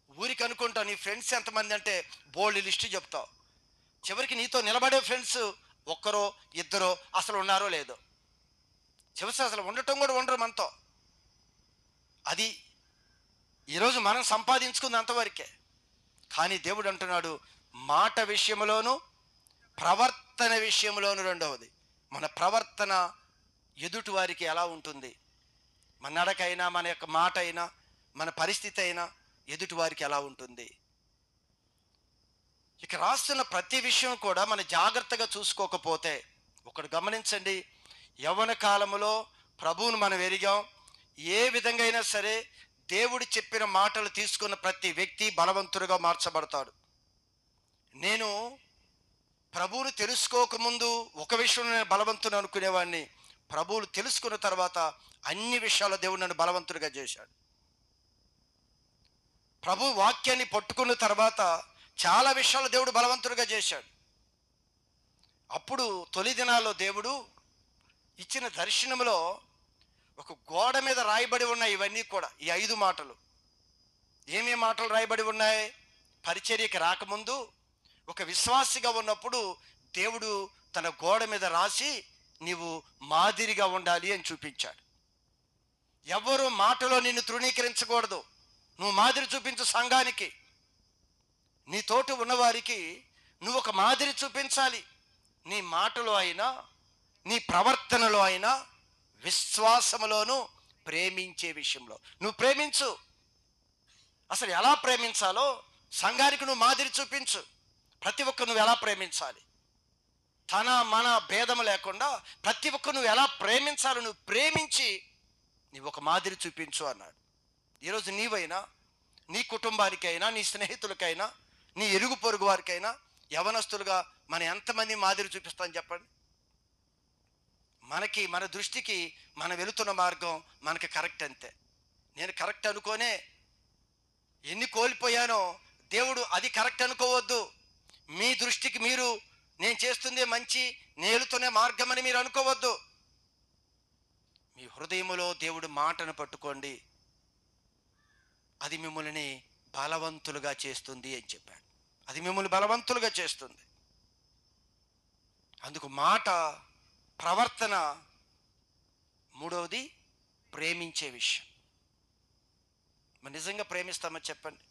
A: ఊరికి అనుకుంటావు నీ ఫ్రెండ్స్ ఎంతమంది అంటే బోల్డ్ లిస్టు చెప్తావు. చివరికి నీతో నిలబడే ఫ్రెండ్స్ ఒక్కరో ఇద్దరో అసలు ఉన్నారో లేదో. చివరికి అసలు ఉండటం కూడా ఉండరు మనతో. అది ఈరోజు మనం సంపాదించుకుంది అంతవరకే. కానీ దేవుడు అంటున్నాడు, మాట విషయంలోను, ప్రవర్తన విషయంలోను. రెండవది, మన ప్రవర్తన ఎదుటి వారికి ఎలా ఉంటుంది, మన నడకైనా, మన యొక్క మాట అయినా, మన పరిస్థితి అయినా ఎదుటి వారికి ఎలా ఉంటుంది. ఇక రాస్తున్న ప్రతి విషయం కూడా మన జాగ్రత్తగా చూసుకోకపోతే, ఒకటి గమనించండి, యవ్వన కాలములో ప్రభువును మనం ఎరిగాం. ఏ విధంగా అయినా సరే దేవుడు చెప్పిన మాటలు తీసుకున్న ప్రతి వ్యక్తి బలవంతుడిగా మార్చబడతాడు. నేను ప్రభువును తెలుసుకోకముందు ఒక విషయంలో నేను బలవంతుని అనుకునేవాడిని. ప్రభువును తెలుసుకున్న తర్వాత అన్ని విషయాల్లో దేవుడు నన్ను బలవంతుడిగా చేశాడు. ప్రభు వాక్యాన్ని పట్టుకున్న తర్వాత చాలా విషయాలు దేవుడు బలవంతుడిగా చేశాడు. అప్పుడు తొలి దినాల్లో దేవుడు ఇచ్చిన దర్శనంలో ఒక గోడ మీద రాయబడి ఉన్నాయి ఇవన్నీ కూడా, ఈ 5 మాటలు. ఏమేమి మాటలు రాయబడి ఉన్నాయి? పరిచర్యకి రాకముందు ఒక విశ్వాసిగా ఉన్నప్పుడు దేవుడు తన గోడ మీద రాసి నీవు మాదిరిగా ఉండాలి అని చూపించాడు. ఎవరు మాటలో నిన్ను తృణీకరించకూడదు, నువ్వు మాదిరి చూపించు సంఘానికి. నీ తోటి ఉన్నవారికి నువ్వు ఒక మాదిరి చూపించాలి. నీ మాటలో అయినా, నీ ప్రవర్తనలో అయినా, విశ్వాసములోను, ప్రేమించే విషయంలో నువ్వు ప్రేమించు. అసలు ఎలా ప్రేమించాలో సంఘానికి నువ్వు మాదిరి చూపించు. ప్రతి ఒక్కరు నువ్వు ఎలా ప్రేమించాలి, తన మన భేదం లేకుండా ప్రతి ఒక్కరు నువ్వు ఎలా ప్రేమించాలో నువ్వు ప్రేమించి నీవు ఒక మాదిరి చూపించు అన్నాడు. ఈరోజు నీవైనా, నీ కుటుంబానికైనా, నీ స్నేహితులకైనా, నీ ఇరుగు పొరుగు వారికైనా, యవనస్తులుగా మనం ఎంతమంది మాదిరి చూపిస్తాం చెప్పండి. మన దృష్టికి మనం వెళుతున్న మార్గం మనకి కరెక్ట్ అంతే. నేను కరెక్ట్ అనుకోనే ఎన్ని కోల్పోయానో, దేవుడు అది కరెక్ట్ అనుకోవద్దు. మీ దృష్టికి మీరు నేను చేస్తుందే మంచి, నేను వెళుతున్న మార్గం అని మీరు అనుకోవద్దు. మీ హృదయములో దేవుడు మాటను పట్టుకోండి, అది మిమ్మల్ని బలవంతులుగా చేస్తుంది అని చెప్పాడు. అది మిమ్మల్ని బలవంతులుగా చేస్తుంది. అందుకు మాట, ప్రవర్తన. మూడవది ప్రేమించే విషయం. మనం నిజంగా ప్రేమిస్తామని చెప్పండి.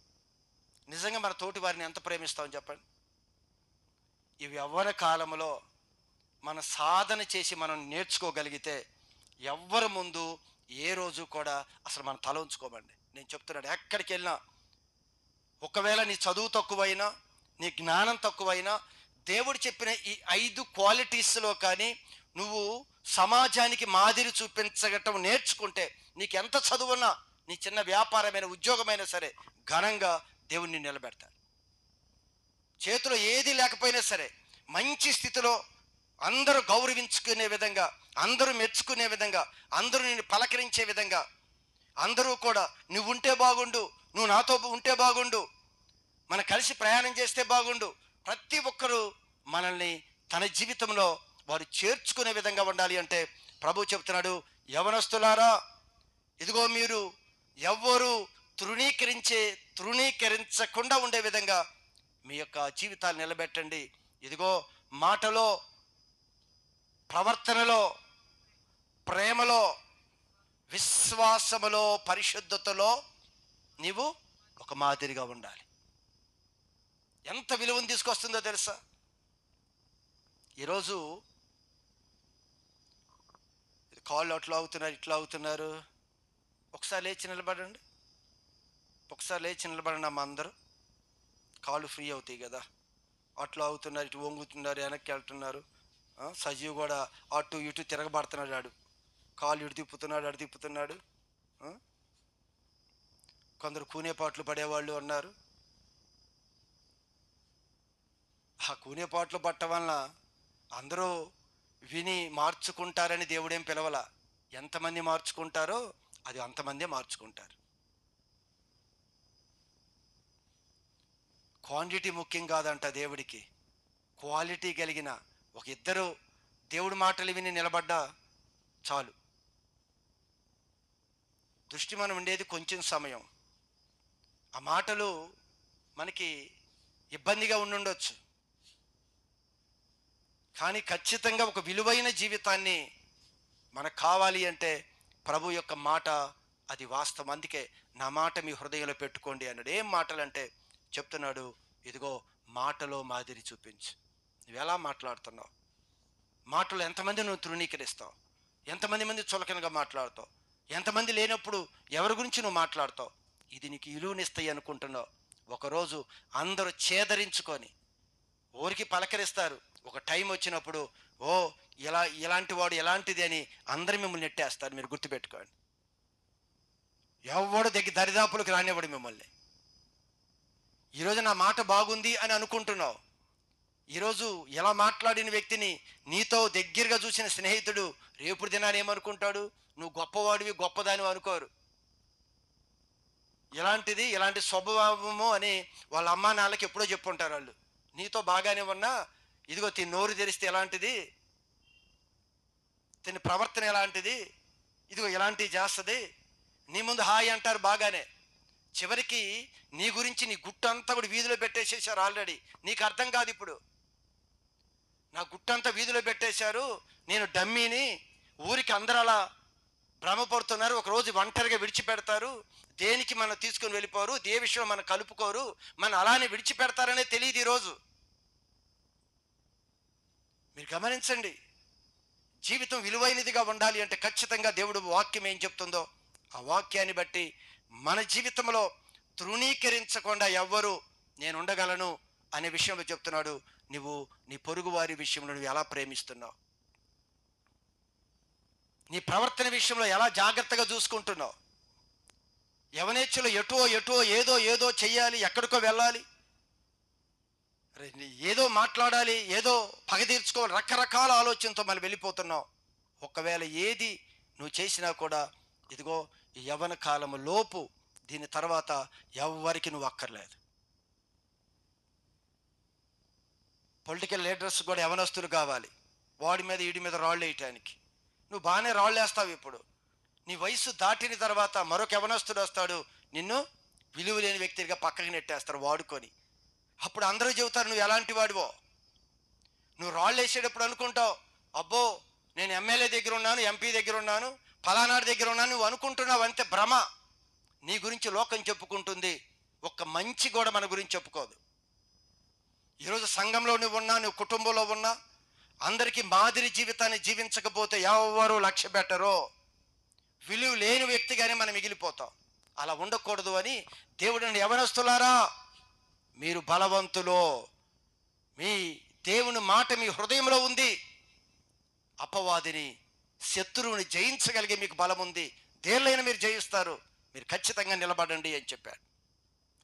A: నిజంగా మన తోటి వారిని ఎంత ప్రేమిస్తామని చెప్పండి. ఈ యవ్వన కాలంలో మన సాధన చేసి మనం నేర్చుకోగలిగితే ఎవ్వరి ముందు ఏ రోజు కూడా అసలు మనం తల ఉంచుకోమండి. నేను చెప్తున్నాను, ఎక్కడికి వెళ్ళినా, ఒకవేళ నీ చదువు తక్కువైనా, నీ జ్ఞానం తక్కువైనా, దేవుడు చెప్పిన ఈ 5 క్వాలిటీస్లో కానీ నువ్వు సమాజానికి మాదిరి చూపించగటం నేర్చుకుంటే, నీకు ఎంత చదువున్నా, నీ చిన్న వ్యాపారమైన, ఉద్యోగమైనా సరే ఘనంగా దేవుణ్ణి నిలబెడతాడు. చేతిలో ఏది లేకపోయినా సరే మంచి స్థితిలో అందరూ గౌరవించుకునే విధంగా, అందరూ మెచ్చుకునే విధంగా, అందరూ నిన్ను పలకరించే విధంగా, అందరూ కూడా నువ్వు ఉంటే బాగుండు, నువ్వు నాతో ఉంటే బాగుండు, మనం కలిసి ప్రయాణం చేస్తే బాగుండు. ప్రతి ఒక్కరూ మనల్ని తన జీవితంలో వారు చేర్చుకునే విధంగా ఉండాలి అంటే ప్రభు చెప్తున్నాడు, యవనస్తులారా, ఇదిగో మీరు ఎవ్వరూ తృణీకరించకుండా ఉండే విధంగా మీ యొక్క జీవితాలు నిలబెట్టండి. ఇదిగో మాటలో, ప్రవర్తనలో, ప్రేమలో, విశ్వాసములో, పరిశుద్ధతలో నీవు ఒక మాదిరిగా ఉండాలి. ఎంత విలువను తీసుకొస్తుందో తెలుసా? ఈరోజు కాళ్ళు అట్లా అవుతున్నారు, ఇట్లా అవుతున్నారు. ఒకసారి లేచి నిలబడండి, ఒకసారి లేచి నిలబడండి అమ్మ. అందరూ కాళ్ళు ఫ్రీ అవుతాయి కదా. అట్లా అవుతున్నారు, ఇటు వంగుతున్నారు, వెనక్కి వెళ్తున్నారు. సజీవ్ కూడా అటు ఇటు తిరగబడుతున్నాడు. ఆడు కాళ్ళు ఇటు తిప్పుతున్నాడు, అటు తిప్పుతున్నాడు. కొందరు కూనేపాట్లు పడేవాళ్ళు ఉన్నారు. ఆ కూనేపాట్లు పట్టడం వలన అందరూ విని మార్చుకుంటారని దేవుడేం పిలవల. ఎంతమంది మార్చుకుంటారో అది అంతమందే మార్చుకుంటారు. క్వాంటిటీ ముఖ్యం కాదంట దేవుడికి. క్వాలిటీ కలిగిన ఒక ఇద్దరు దేవుడి మాటలు విని నిలబడ్డా చాలు. దృష్టి మనం ఉండేది కొంచెం సమయం. ఆ మాటలు మనకి ఇబ్బందిగా ఉండుండొచ్చు, కానీ ఖచ్చితంగా ఒక విలువైన జీవితాన్ని మనకు కావాలి అంటే ప్రభు యొక్క మాట అది వాస్తవం. అందుకే నా మాట మీ హృదయంలో పెట్టుకోండి అన్నాడు. ఏం మాటలు అంటే చెప్తున్నాడు, ఇదిగో మాటలో మాదిరి చూపించు. నువ్వు ఎలా మాట్లాడుతున్నావు, మాటలో ఎంతమంది నువ్వు తృణీకరిస్తావు, ఎంతమంది చులకనగా మాట్లాడతావు? ఎంతమంది లేనప్పుడు ఎవరి గురించి నువ్వు మాట్లాడతావు? ఇది నీకు విలువనిస్తాయి అనుకుంటున్నావు. ఒకరోజు అందరూ చేదరించుకొని ఊరికి పలకరిస్తారు. ఒక టైం వచ్చినప్పుడు ఓ ఇలాంటి వాడు ఎలాంటిది అని అందరు మిమ్మల్ని నెట్టేస్తారు. మీరు గుర్తుపెట్టుకోండి. ఎవడు దరిదాపులకు రానివ్వడు మిమ్మల్ని. ఈరోజు నా మాట బాగుంది అని అనుకుంటున్నావు. ఈరోజు ఎలా మాట్లాడిన వ్యక్తిని నీతో దగ్గరగా చూసిన స్నేహితుడు రేపు దినాన్ని ఏమనుకుంటాడు? నువ్వు గొప్పవాడివి, గొప్పదానివి అనుకోరు. ఇలాంటి స్వభావము అని వాళ్ళ అమ్మా నాన్నలకి ఎప్పుడో చెప్పుంటారు. వాళ్ళు నీతో బాగానే ఉన్నా ఇదిగో తిని నోరు తెరిస్తే ఎలాంటిది, తిని ప్రవర్తన ఎలాంటిది, ఇదిగో ఎలాంటివి చేస్తుంది, నీ ముందు హాయ్ అంటారు బాగానే. చివరికి నీ గురించి నీ గుట్టంతా కూడా వీధిలో పెట్టేసేసారు ఆల్రెడీ. నీకు అర్థం కాదు ఇప్పుడు. నా గుట్టంతా వీధిలో పెట్టేశారు, నేను డమ్మీని, ఊరికి అందరూ అలా భ్రమపడుతున్నారు. ఒకరోజు ఒంటరిగా విడిచిపెడతారు, దేనికి మనం తీసుకుని వెళ్ళిపోరు, ఏ విషయం మనం కలుపుకోరు, మనం అలానే విడిచిపెడతారనే తెలియదు ఈరోజు. మీరు గమనించండి. జీవితం విలువైనదిగా ఉండాలి అంటే ఖచ్చితంగా దేవుడు వాక్యం ఏం చెప్తుందో ఆ వాక్యాన్ని బట్టి మన జీవితంలో తృణీకరించకుండా ఎవ్వరు నేను ఉండగలను అనే విషయంలో చెప్తున్నాడు. నువ్వు నీ పొరుగు వారి విషయంలో నువ్వు ఎలా ప్రేమిస్తున్నావు, నీ ప్రవర్తన విషయంలో ఎలా జాగ్రత్తగా చూసుకుంటున్నావు. యవనేచ్ఛలో ఎటో ఏదో చెయ్యాలి, ఎక్కడికో వెళ్ళాలి, ఏదో మాట్లాడాలి, ఏదో పగ తీర్చుకోవాలి, రకరకాల ఆలోచనతో మనం వెళ్ళిపోతున్నావు. ఒకవేళ ఏది నువ్వు చేసినా కూడా ఇదిగో ఈ యవ్వన కాలము లోపు దీని తర్వాత ఎవ్వరికి నువ్వు అక్కర్లేదు. పొలిటికల్ లీడర్స్ కూడా యవనస్తులు కావాలి, వాడి మీద వీడి మీద రాళ్ళు వేయటానికి. నువ్వు బాగానే రాళ్ళు వేస్తావు. ఇప్పుడు నీ వయసు దాటిన తర్వాత మరొక యవనస్తుడు వస్తాడు, నిన్ను విలువ లేని వ్యక్తిగా పక్కకి నెట్టేస్తారు వాడుకొని. అప్పుడు అందరూ చెబుతారు నువ్వు ఎలాంటి వాడివో. నువ్వు రాళ్ళు వేసేటప్పుడు అనుకుంటావు, అబ్బో నేను ఎమ్మెల్యే దగ్గర ఉన్నాను, ఎంపీ దగ్గర ఉన్నాను, ఫలానాడి దగ్గర ఉన్నాను, నువ్వు అనుకుంటున్నావు. అంతే భ్రమ. నీ గురించి లోకం చెప్పుకుంటుంది, ఒక్క మంచి కూడా మన గురించి చెప్పుకోదు. ఈరోజు సంఘంలో నువ్వు ఉన్నా, నువ్వు కుటుంబంలో ఉన్నా, అందరికీ మాదిరి జీవితాన్ని జీవించకపోతే ఎవరు లక్ష్య పెట్టరో, విలువ లేని వ్యక్తిగానే మనం మిగిలిపోతాం. అలా ఉండకూడదు అని దేవుడిని యవనస్తులారా మీరు బలవంతులో, మీ దేవుని మాట మీ హృదయంలో ఉంది, అపవాదిని శత్రువుని జయించగలిగే మీకు బలం ఉంది, దేనిలైనా మీరు జయిస్తారు, మీరు ఖచ్చితంగా నిలబడండి అని చెప్పాడు.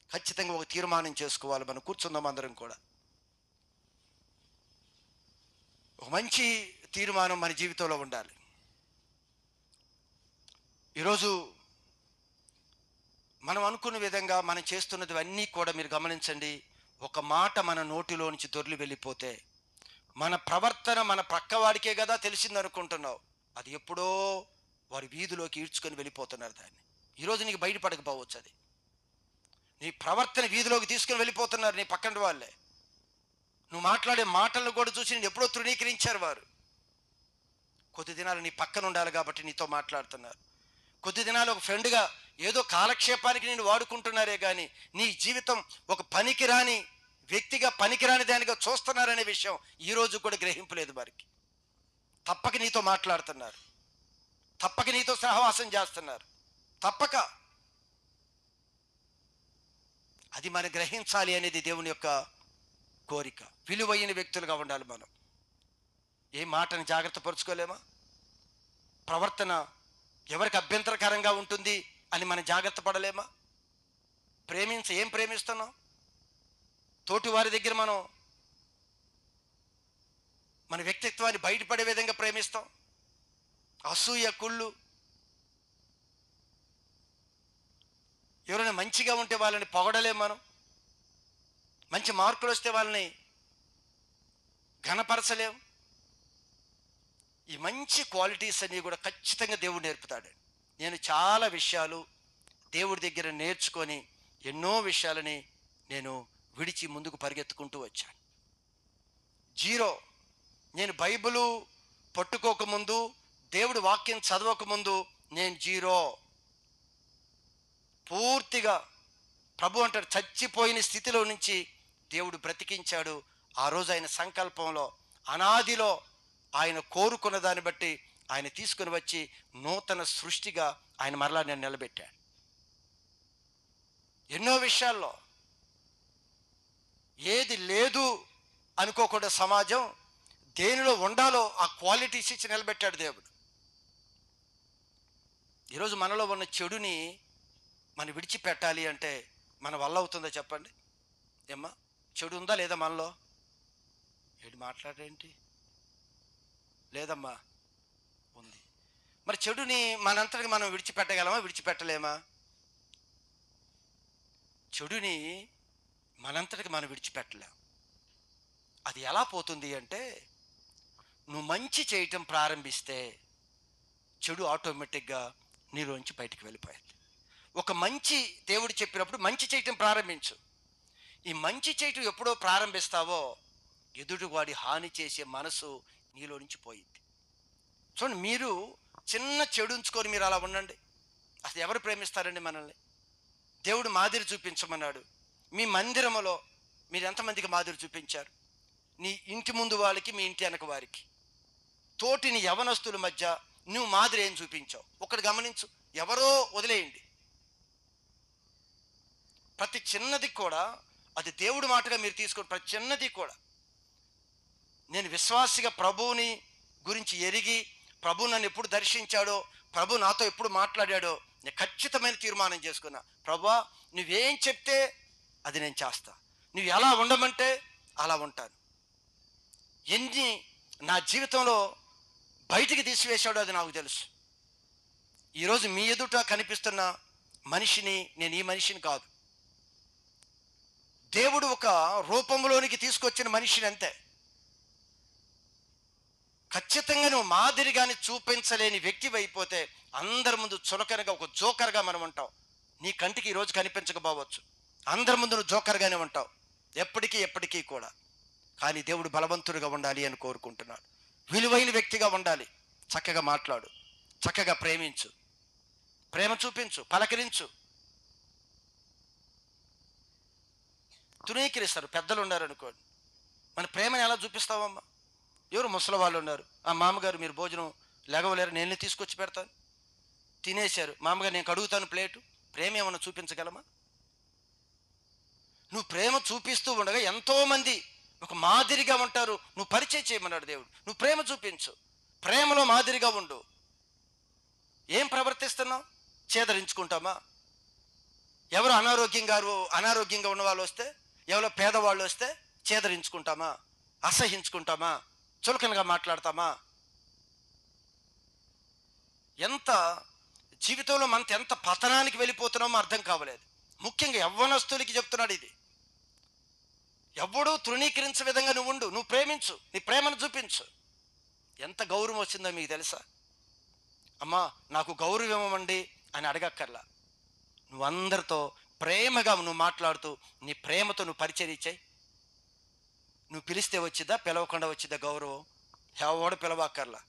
A: ఖచ్చితంగా ఒక తీర్మానం చేసుకోవాలి. మనం కూర్చుందాం అందరం కూడా. ఒక మంచి తీర్మానం మన జీవితంలో ఉండాలి. ఈరోజు మనం అనుకున్న విధంగా మనం చేస్తున్నది అన్నీ కూడా మీరు గమనించండి. ఒక మాట మన నోటిలో నుంచి దొర్లి వెళ్ళిపోతే మన ప్రవర్తన మన ప్రక్కవాడికే కదా తెలిసింది అనుకుంటున్నావు, అది ఎప్పుడో వారి వీధిలోకి ఈడ్చుకొని వెళ్ళిపోతున్నారు దాన్ని. ఈరోజు నీకు బయటపడకపోవచ్చు. అది నీ ప్రవర్తన వీధిలోకి తీసుకుని వెళ్ళిపోతున్నారు నీ పక్కన వాళ్ళే. నువ్వు మాట్లాడే మాటలను కూడా చూసి నేను ఎప్పుడో తృణీకరించారు వారు. కొద్ది దినాలు నీ పక్కన ఉండాలి కాబట్టి నీతో మాట్లాడుతున్నారు. కొద్ది దినాలు ఒక ఫ్రెండ్గా ఏదో కాలక్షేపానికి నేను వాడుకుంటున్నారే కానీ నీ జీవితం ఒక పనికిరాని వ్యక్తిగా, పనికిరాని దానిగా చూస్తున్నారనే విషయం ఈరోజు కూడా గ్రహింపలేదు వారికి. తప్పక నీతో మాట్లాడుతున్నారు, తప్పక నీతో సహవాసం చేస్తున్నారు, తప్పక. అది మనం గ్రహించాలి అనేది దేవుని యొక్క కోరిక. విలువైన వ్యక్తులుగా ఉండాలి మనం. ఏ మాటను జాగ్రత్త పరుచుకోలేమా? ప్రవర్తన ఎవరికి అభ్యంతరకరంగా ఉంటుంది అని మనం జాగ్రత్త పడలేమా? ఏం ప్రేమిస్తున్నాం? తోటి వారి దగ్గర మనం మన వ్యక్తిత్వాన్ని బయటపడే విధంగా ప్రేమిస్తాం. అసూయ, కుళ్ళు, ఎవరైనా మంచిగా ఉంటే వాళ్ళని పొగడలేం మనం. మంచి మార్కులు వస్తే వాళ్ళని ఘనపరచలేం. ఈ మంచి క్వాలిటీస్ అన్నీ కూడా ఖచ్చితంగా దేవుడు నేర్పుతాడు. నేను చాలా విషయాలు దేవుడి దగ్గర నేర్చుకొని ఎన్నో విషయాలని నేను విడిచి ముందుకు పరిగెత్తుకుంటూ వచ్చాను. నేను బైబిలు పట్టుకోకముందు, దేవుడి వాక్యం చదవకముందు నేను జీరో. పూర్తిగా ప్రభు అంటాడు చచ్చిపోయిన స్థితిలో నుంచి దేవుడు బ్రతికించాడు. ఆ రోజు ఆయన సంకల్పంలో, అనాదిలో ఆయన కోరుకున్న దాన్ని బట్టి ఆయన తీసుకుని వచ్చి నూతన సృష్టిగా ఆయన మరలా నేను నిలబెట్టాడు. ఎన్నో విషయాల్లో ఏది లేదు అనుకోకుండా సమాజం దేనిలో ఉండాలో ఆ క్వాలిటీస్ ఇచ్చి నిలబెట్టాడు దేవుడు. ఈరోజు మనలో ఉన్న చెడుని మనం విడిచిపెట్టాలి అంటే మన వల్ల అవుతుందో చెప్పండి? ఏమ్మా, చెడు ఉందా లేదా మనలో? ఏంటి మాట్లాడేంటి? లేదమ్మా, ఉంది. మరి చెడుని మనంతటికి మనం విడిచిపెట్టగలమా, విడిచిపెట్టలేమా? చెడుని మనంతటికి మనం విడిచిపెట్టలేం. అది ఎలా పోతుంది అంటే, నువ్వు మంచి చేయటం ప్రారంభిస్తే చెడు ఆటోమేటిక్గా నీలోంచి బయటికి వెళ్ళిపోయింది. ఒక మంచి దేవుడు చెప్పినప్పుడు మంచి చేయటం ప్రారంభించు. ఈ మంచి చేయటం ఎప్పుడో ప్రారంభిస్తావో ఎదుటివాడి హాని చేసే మనసు నీలో నుంచి పోయింది. చూడండి, మీరు చిన్న చెడు ఉంచుకొని మీరు అలా ఉండండి, అసలు ఎవరు ప్రేమిస్తారండి మనల్ని? దేవుడు మాదిరి చూపించమన్నాడు. మీ మందిరములో మీరు ఎంతమందికి మాదిరి చూపించారు? నీ ఇంటి ముందు వాళ్ళకి, మీ ఇంటి వెనక వారికి, తోటిని యవనస్తుల మధ్య నువ్వు మాదిరి ఏం చూపించావు? ఒకటి గమనించు. ఎవరో వదిలేయండి, ప్రతి చిన్నది కూడా అది దేవుడి మాటగా మీరు తీసుకోండి. ప్రతి చిన్నది కూడా నేను విశ్వాసిగా ప్రభువుని గురించి ఎరిగి, ప్రభు నన్ను ఎప్పుడు దర్శించాడో, ప్రభు నాతో ఎప్పుడు మాట్లాడాడో నేను ఖచ్చితమైన తీర్మానం చేసుకున్నా. ప్రభువా, నువ్వేం చెప్తే అది నేను చేస్తా, నువ్వు ఎలా ఉండమంటే అలా ఉంటాను. ఎన్ని నా జీవితంలో బయటికి తీసివేశాడో అది నాకు తెలుసు. ఈరోజు మీ ఎదుట కనిపిస్తున్న మనిషిని నేను ఈ మనిషిని కాదు, దేవుడు ఒక రూపంలోనికి తీసుకొచ్చిన మనిషిని అంతే. ఖచ్చితంగా నువ్వు మాదిరిగాని చూపించలేని వ్యక్తి అయిపోతే అందరి ముందు చులకనగా ఒక జోకర్గా మనం ఉంటావు. నీ కంటికి ఈరోజు కనిపించకపోవచ్చు, అందరి ముందు నువ్వు జోకర్గానే ఉంటావు ఎప్పటికీ కూడా. కానీ దేవుడు బలవంతుడిగా ఉండాలి అని కోరుకుంటున్నాడు. విలువైన వ్యక్తిగా ఉండాలి. చక్కగా మాట్లాడు, చక్కగా ప్రేమించు, ప్రేమ చూపించు, పలకరించు. తునీకరిస్తారు పెద్దలు ఉన్నారు అనుకోండి, మన ప్రేమను ఎలా చూపిస్తావమ్మా? ఎవరు ముసలి వాళ్ళు ఉన్నారు, ఆ మామగారు మీరు భోజనం లేగవలేరు, నేను తీసుకొచ్చి పెడతాను. తినేశారు, మామగారు నేను కడుగుతాను ప్లేటు. ప్రేమ ఏమన్నా చూపించగలమా? నువ్వు ప్రేమ చూపిస్తూ ఉండగా ఎంతోమంది ఒక మాదిరిగా ఉంటారు. నువ్వు పరిచయం చేయమన్నాడు దేవుడు. నువ్వు ప్రేమ చూపించు, ప్రేమలో మాదిరిగా ఉండు. ఏం ప్రవర్తిస్తున్నావు? చేదరించుకుంటామా? ఎవరు అనారోగ్యంగా ఉన్న వాళ్ళు వస్తే, ఎవరో పేదవాళ్ళు వస్తే చేదరించుకుంటామా? అసహించుకుంటామా? చులకనగా మాట్లాడతామా? ఎంత జీవితంలో మనతో ఎంత పతనానికి వెళ్ళిపోతున్నామో అర్థం కావలేదు. ముఖ్యంగా యవ్వనస్తులకి చెప్తున్నాడు ఇది. ఎవడూ తృణీకరించే విధంగా నువ్వు ఉండు, నువ్వు ప్రేమించు, నీ ప్రేమను చూపించు. ఎంత గౌరవం వచ్చిందో మీకు తెలుసా? అమ్మా, నాకు గౌరవం ఇవ్వమండి అని అడగక్కర్లా. నువ్వు అందరితో ప్రేమగా నువ్వు మాట్లాడుతూ నీ ప్రేమతో నువ్వు పరిచయం ఇచ్చాయి. నువ్వు పిలిస్తే వచ్చిద్దా, పిలవకుండా వచ్చిద్దా గౌరవం? ఎవడు పిలవక్కర్లా.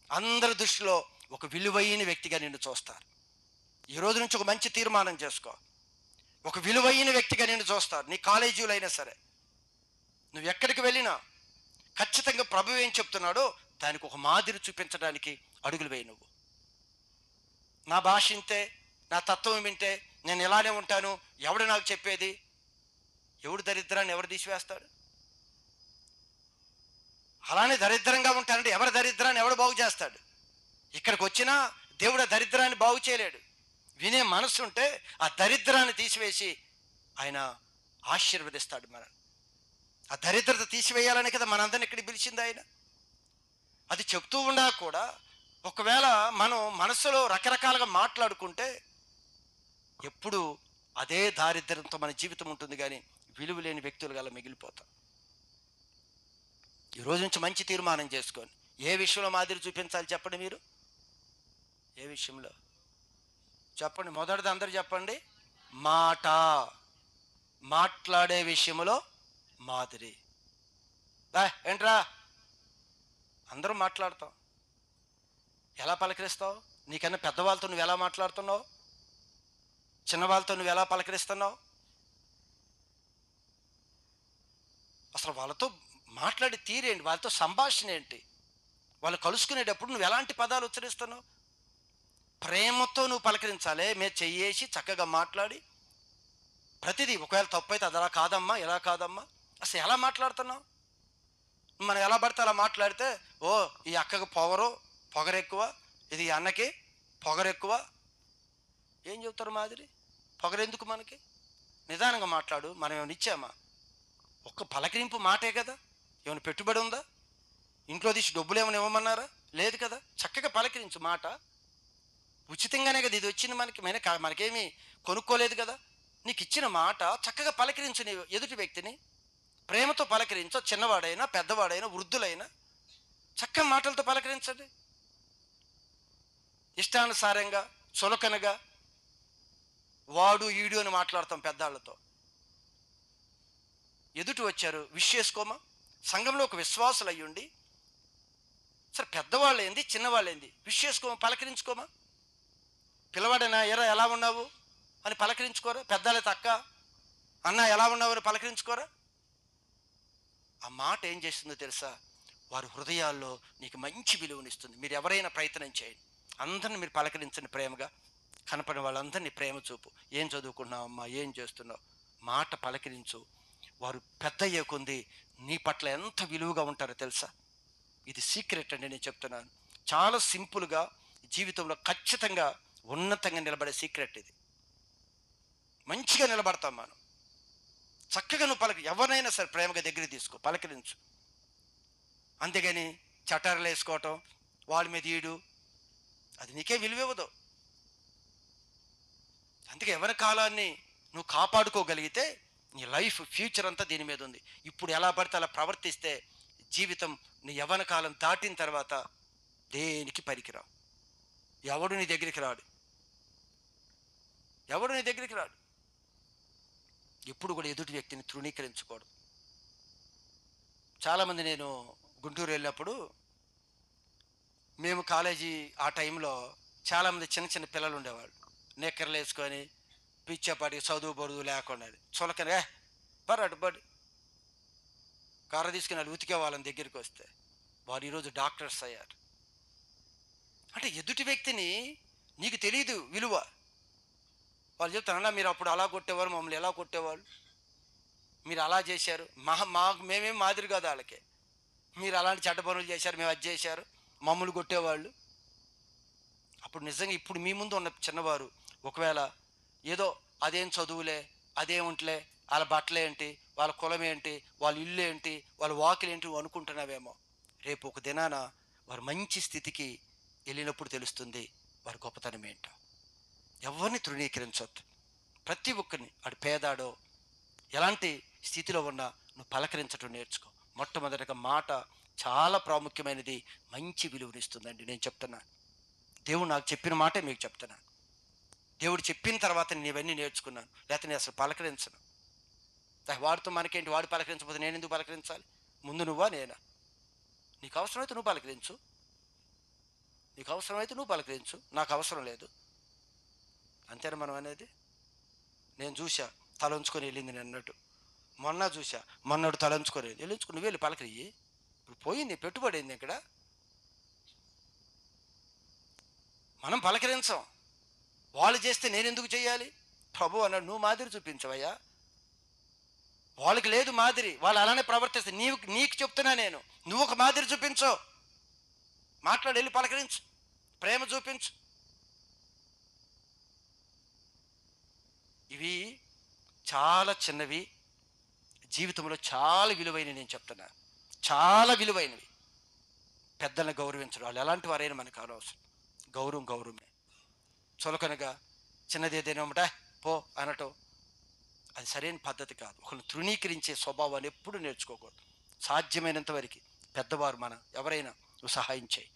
A: అందరి దృష్టిలో ఒక విలువైన వ్యక్తిగా నిన్ను చూస్తారు. ఈ రోజు నుంచి ఒక మంచి తీర్మానం చేసుకో, ఒక విలువైన వ్యక్తిగా నిన్ను చూస్తారు. నీ కాలేజీలో అయినా సరే, నువ్వు ఎక్కడికి వెళ్ళినా ఖచ్చితంగా ప్రభువు ఏం చెప్తున్నాడో దానికి ఒక మాదిరి చూపించడానికి అడుగులు వేయి. నువ్వు నా భాష వింటే, నా తత్వం వింటే నేను ఇలానే ఉంటాను, ఎవడు నాకు చెప్పేది? ఎవడు దరిద్రాన్ని ఎవడు తీసివేస్తాడు? అలానే దరిద్రంగా ఉంటానంటే ఎవరి దరిద్రాన్ని ఎవడు బాగు చేస్తాడు? ఇక్కడికి వచ్చినా దేవుడు ఆ దరిద్రాన్ని బాగు చేయలేడు. వినే మనసు ఉంటే ఆ దరిద్రాన్ని తీసివేసి ఆయన ఆశీర్వదిస్తాడు. మనం ఆ దరిద్రత తీసివేయాలని కదా మనందరిని ఇక్కడికి పిలిచింది ఆయన. అది చెప్తూ ఉండా కూడా ఒకవేళ మనం మనసులో రకరకాలుగా మాట్లాడుకుంటే ఎప్పుడు అదే దారిద్ర్యంతో మన జీవితం ఉంటుంది, కానీ విలువ లేని వ్యక్తులుగా మిగిలిపోతాం. ఈ రోజు నుంచి మంచి తీర్మానం చేసుకొని ఏ విషయంలో మాదిరి చూపించాలి చెప్పండి? మీరు ఏ విషయంలో చెప్పండి? మొదటిది అందరూ చెప్పండి, మాట్లాడే విషయంలో మాదిరి. ఏంట్రా అందరూ మాట్లాడతాం, ఎలా పలకరిస్తావు? నీకన్నా పెద్దవాళ్ళతో నువ్వు ఎలా మాట్లాడుతున్నావు? చిన్నవాళ్ళతో నువ్వు ఎలా పలకరిస్తున్నావు? అసలు వాళ్ళతో మాట్లాడి తీరేంటి? వాళ్ళతో సంభాషణ ఏంటి? వాళ్ళు కలుసుకునేటప్పుడు నువ్వు ఎలాంటి పదాలు ఉచ్చరిస్తున్నావు? ప్రేమతో నువ్వు పలకరించాలి. మేము చెయ్యేసి చక్కగా మాట్లాడి ప్రతిదీ ఒకవేళ తప్పు అయితే అది అలా కాదమ్మా, ఎలా కాదమ్మా, అసలు ఎలా మాట్లాడుతున్నావు? మనం ఎలా పడితే అలా మాట్లాడితే, ఓ ఈ అక్కకి పొగరెక్కువ, ఇది ఈ అన్నకి పొగరెక్కువ, ఏం చెబుతారు మాదిరి? పొగరెందుకు మనకి? నిదానంగా మాట్లాడు. మనం ఏమైనా ఇచ్చామా? ఒక్క పలకరింపు మాటే కదా. ఏమైనా పెట్టుబడి ఉందా? ఇంట్లో తీసి డబ్బులు ఏమైనా ఇవ్వమన్నారా? లేదు కదా. చక్కగా పలకరించు. మాట ఉచితంగానే కదా ఇది వచ్చింది మనకి. మనకేమీ కొనుక్కోలేదు కదా. నీకు ఇచ్చిన మాట చక్కగా పలకరించు. నీ ఎదుటి వ్యక్తిని ప్రేమతో పలకరించు. చిన్నవాడైనా పెద్దవాడైనా వృద్ధులైనా చక్కగా మాటలతో పలకరించండి. ఇష్టానుసారంగా చులకనగా వాడు ఈడు అని మాట్లాడతాం పెద్దాళ్ళతో. ఎదుటి వచ్చారు విష్ చేసుకోమా? సంఘంలో ఒక విశ్వాసులు అయ్యుండి సరే పెద్దవాళ్ళు ఏంది చిన్నవాళ్ళు ఏంది విష్ చేసుకోమా, పలకరించుకోమా? పిల్లవాడైనా ఎలా ఉన్నావు అని పలకరించుకోరా? పెద్దలైతే అక్క అన్న ఎలా ఉన్నావు అని పలకరించుకోరా? ఆ మాట ఏం చేస్తుందో తెలుసా? వారి హృదయాల్లో నీకు మంచి విలువనిస్తుంది. మీరు ఎవరైనా ప్రయత్నం చేయండి. అందరిని మీరు పలకరించండి ప్రేమగా. కనపడిన వాళ్ళందరినీ ప్రేమ చూపు. ఏం చదువుకున్నావమ్మా, ఏం చేస్తున్నావు, మాట పలకరించు. వారు పెద్ద అయ్యే కొంది నీ పట్ల ఎంత విలువగా ఉంటారో తెలుసా? ఇది సీక్రెట్ అండి, నేను చెప్తున్నాను. చాలా సింపుల్గా జీవితంలో ఖచ్చితంగా ఉన్నతంగా నిలబడే సీక్రెట్ ఇది. మంచిగా నిలబడతాం మనం. చక్కగా నువ్వు ఎవరినైనా సరే ప్రేమగా దగ్గర తీసుకో, పలకరించు. అంతేగాని చటారులు వేసుకోవటం, వాడి మీద ఈడు, అది నీకే విలువివ్వదు. అందుకే ఎవరి కాలాన్ని నువ్వు కాపాడుకోగలిగితే నీ లైఫ్ ఫ్యూచర్ అంతా దీని మీద ఉంది. ఇప్పుడు ఎలా పడితే అలా ప్రవర్తిస్తే జీవితం నీ యవ్వన కాలం దాటిన తర్వాత దేనికి పనికిరావు. ఎవడు నీ దగ్గరికి రాడు. ఎప్పుడు కూడా ఎదుటి వ్యక్తిని తృణీకరించకూడదు. చాలామంది, నేను గుంటూరు వెళ్ళినప్పుడు మేము కాలేజీ ఆ టైంలో చాలామంది చిన్న చిన్న పిల్లలు ఉండేవాళ్ళు. నిక్కర్లు వేసుకొని పిచ్చేపాటికి చదువు బడువు లేకుండా చులకనే అటుబడి కర్ర తీసుకుని వాళ్ళు ఉతికే వాళ్ళని దగ్గరికి వస్తే వారు ఈరోజు డాక్టర్స్ అయ్యారు. అంటే ఎదుటి వ్యక్తిని నీకు తెలియదు విలువ. వాళ్ళు చెప్తారన్నా మీరు అప్పుడు అలా కొట్టేవారు, మమ్మల్ని ఎలా కొట్టేవాళ్ళు, మీరు అలా చేశారు, మేమేం మాదిరి కాదు వాళ్ళకి. మీరు అలాంటి చెడ్డ పనులు చేశారు, మేము అది చేశారు, మమ్మల్ని కొట్టేవాళ్ళు. అప్పుడు నిజంగా ఇప్పుడు మీ ముందు ఉన్న చిన్నవారు ఒకవేళ ఏదో అదేం చదువులే, అదేముంటలే, వాళ్ళ బట్టలు ఏంటి, వాళ్ళ కులం ఏంటి, వాళ్ళ ఇల్లు ఏంటి, వాళ్ళ వాకిలు ఏంటి అనుకుంటున్నావేమో. రేపు ఒక దినాన వారు మంచి స్థితికి వెళ్ళినప్పుడు తెలుస్తుంది వారి గొప్పతనం ఏంటో. ఎవరిని తృణీకరించొద్దు. ప్రతి ఒక్కరిని, ఆడు పేదాడో ఎలాంటి స్థితిలో ఉన్నా నువ్వు పలకరించడం నేర్చుకో. మొట్టమొదటిగా మాట చాలా ప్రాముఖ్యమైనది, మంచి విలువనిస్తుందండి. నేను చెప్తున్నాను, దేవుడు నాకు చెప్పిన మాటే మీకు చెప్తున్నాను. దేవుడు చెప్పిన తర్వాత నేను ఇవన్నీ నేర్చుకున్నాను. లేకపోతే నేను అసలు పలకరించను. వాడితో మనకేంటి, వాడు పలకరించకపోతే నేను ఎందుకు పలకరించాలి? ముందు నువ్వా నేనా? నీకు అవసరమైతే నువ్వు పలకరించు, నాకు అవసరం లేదు. అంతేనా మనం అనేది? నేను చూసా తలంచుకొని వెళ్ళింది నిన్నట్టు, మొన్నడు తలంచుకొని వెళ్ళించుకుని నువ్వు వెళ్ళి పలకరియ్యి. ఇప్పుడు పోయింది, పెట్టుబడింది ఇక్కడ. మనం పలకరించాం, వాళ్ళు చేస్తే నేను ఎందుకు చేయాలి? ప్రభు అన్నాడు, నువ్వు మాదిరి చూపించవయ్యా. వాళ్ళకి లేదు మాదిరి, వాళ్ళు అలానే ప్రవర్తిస్తే నీకు చెప్తున్నా నేను, నువ్వు ఒక మాదిరి చూపించు. మాట్లాడి వెళ్ళి పలకరించు, ప్రేమ చూపించు. ఇవి చాలా చిన్నవి, జీవితంలో చాలా విలువైనవి. నేను చెప్తున్నా, చాలా విలువైనవి. పెద్దలను గౌరవించడం, వాళ్ళు ఎలాంటి వారైనా మనకు అనవసరం. గౌరవమే. చులకనగా చిన్నది ఏదైనా పో అనటం అది సరైన పద్ధతి కాదు. ఒకరిని తృణీకరించే స్వభావాన్ని ఎప్పుడు నేర్చుకోకూడదు. సాధ్యమైనంత వరకు పెద్దవారు ఎవరైనా నువ్వు సహాయం చేయి.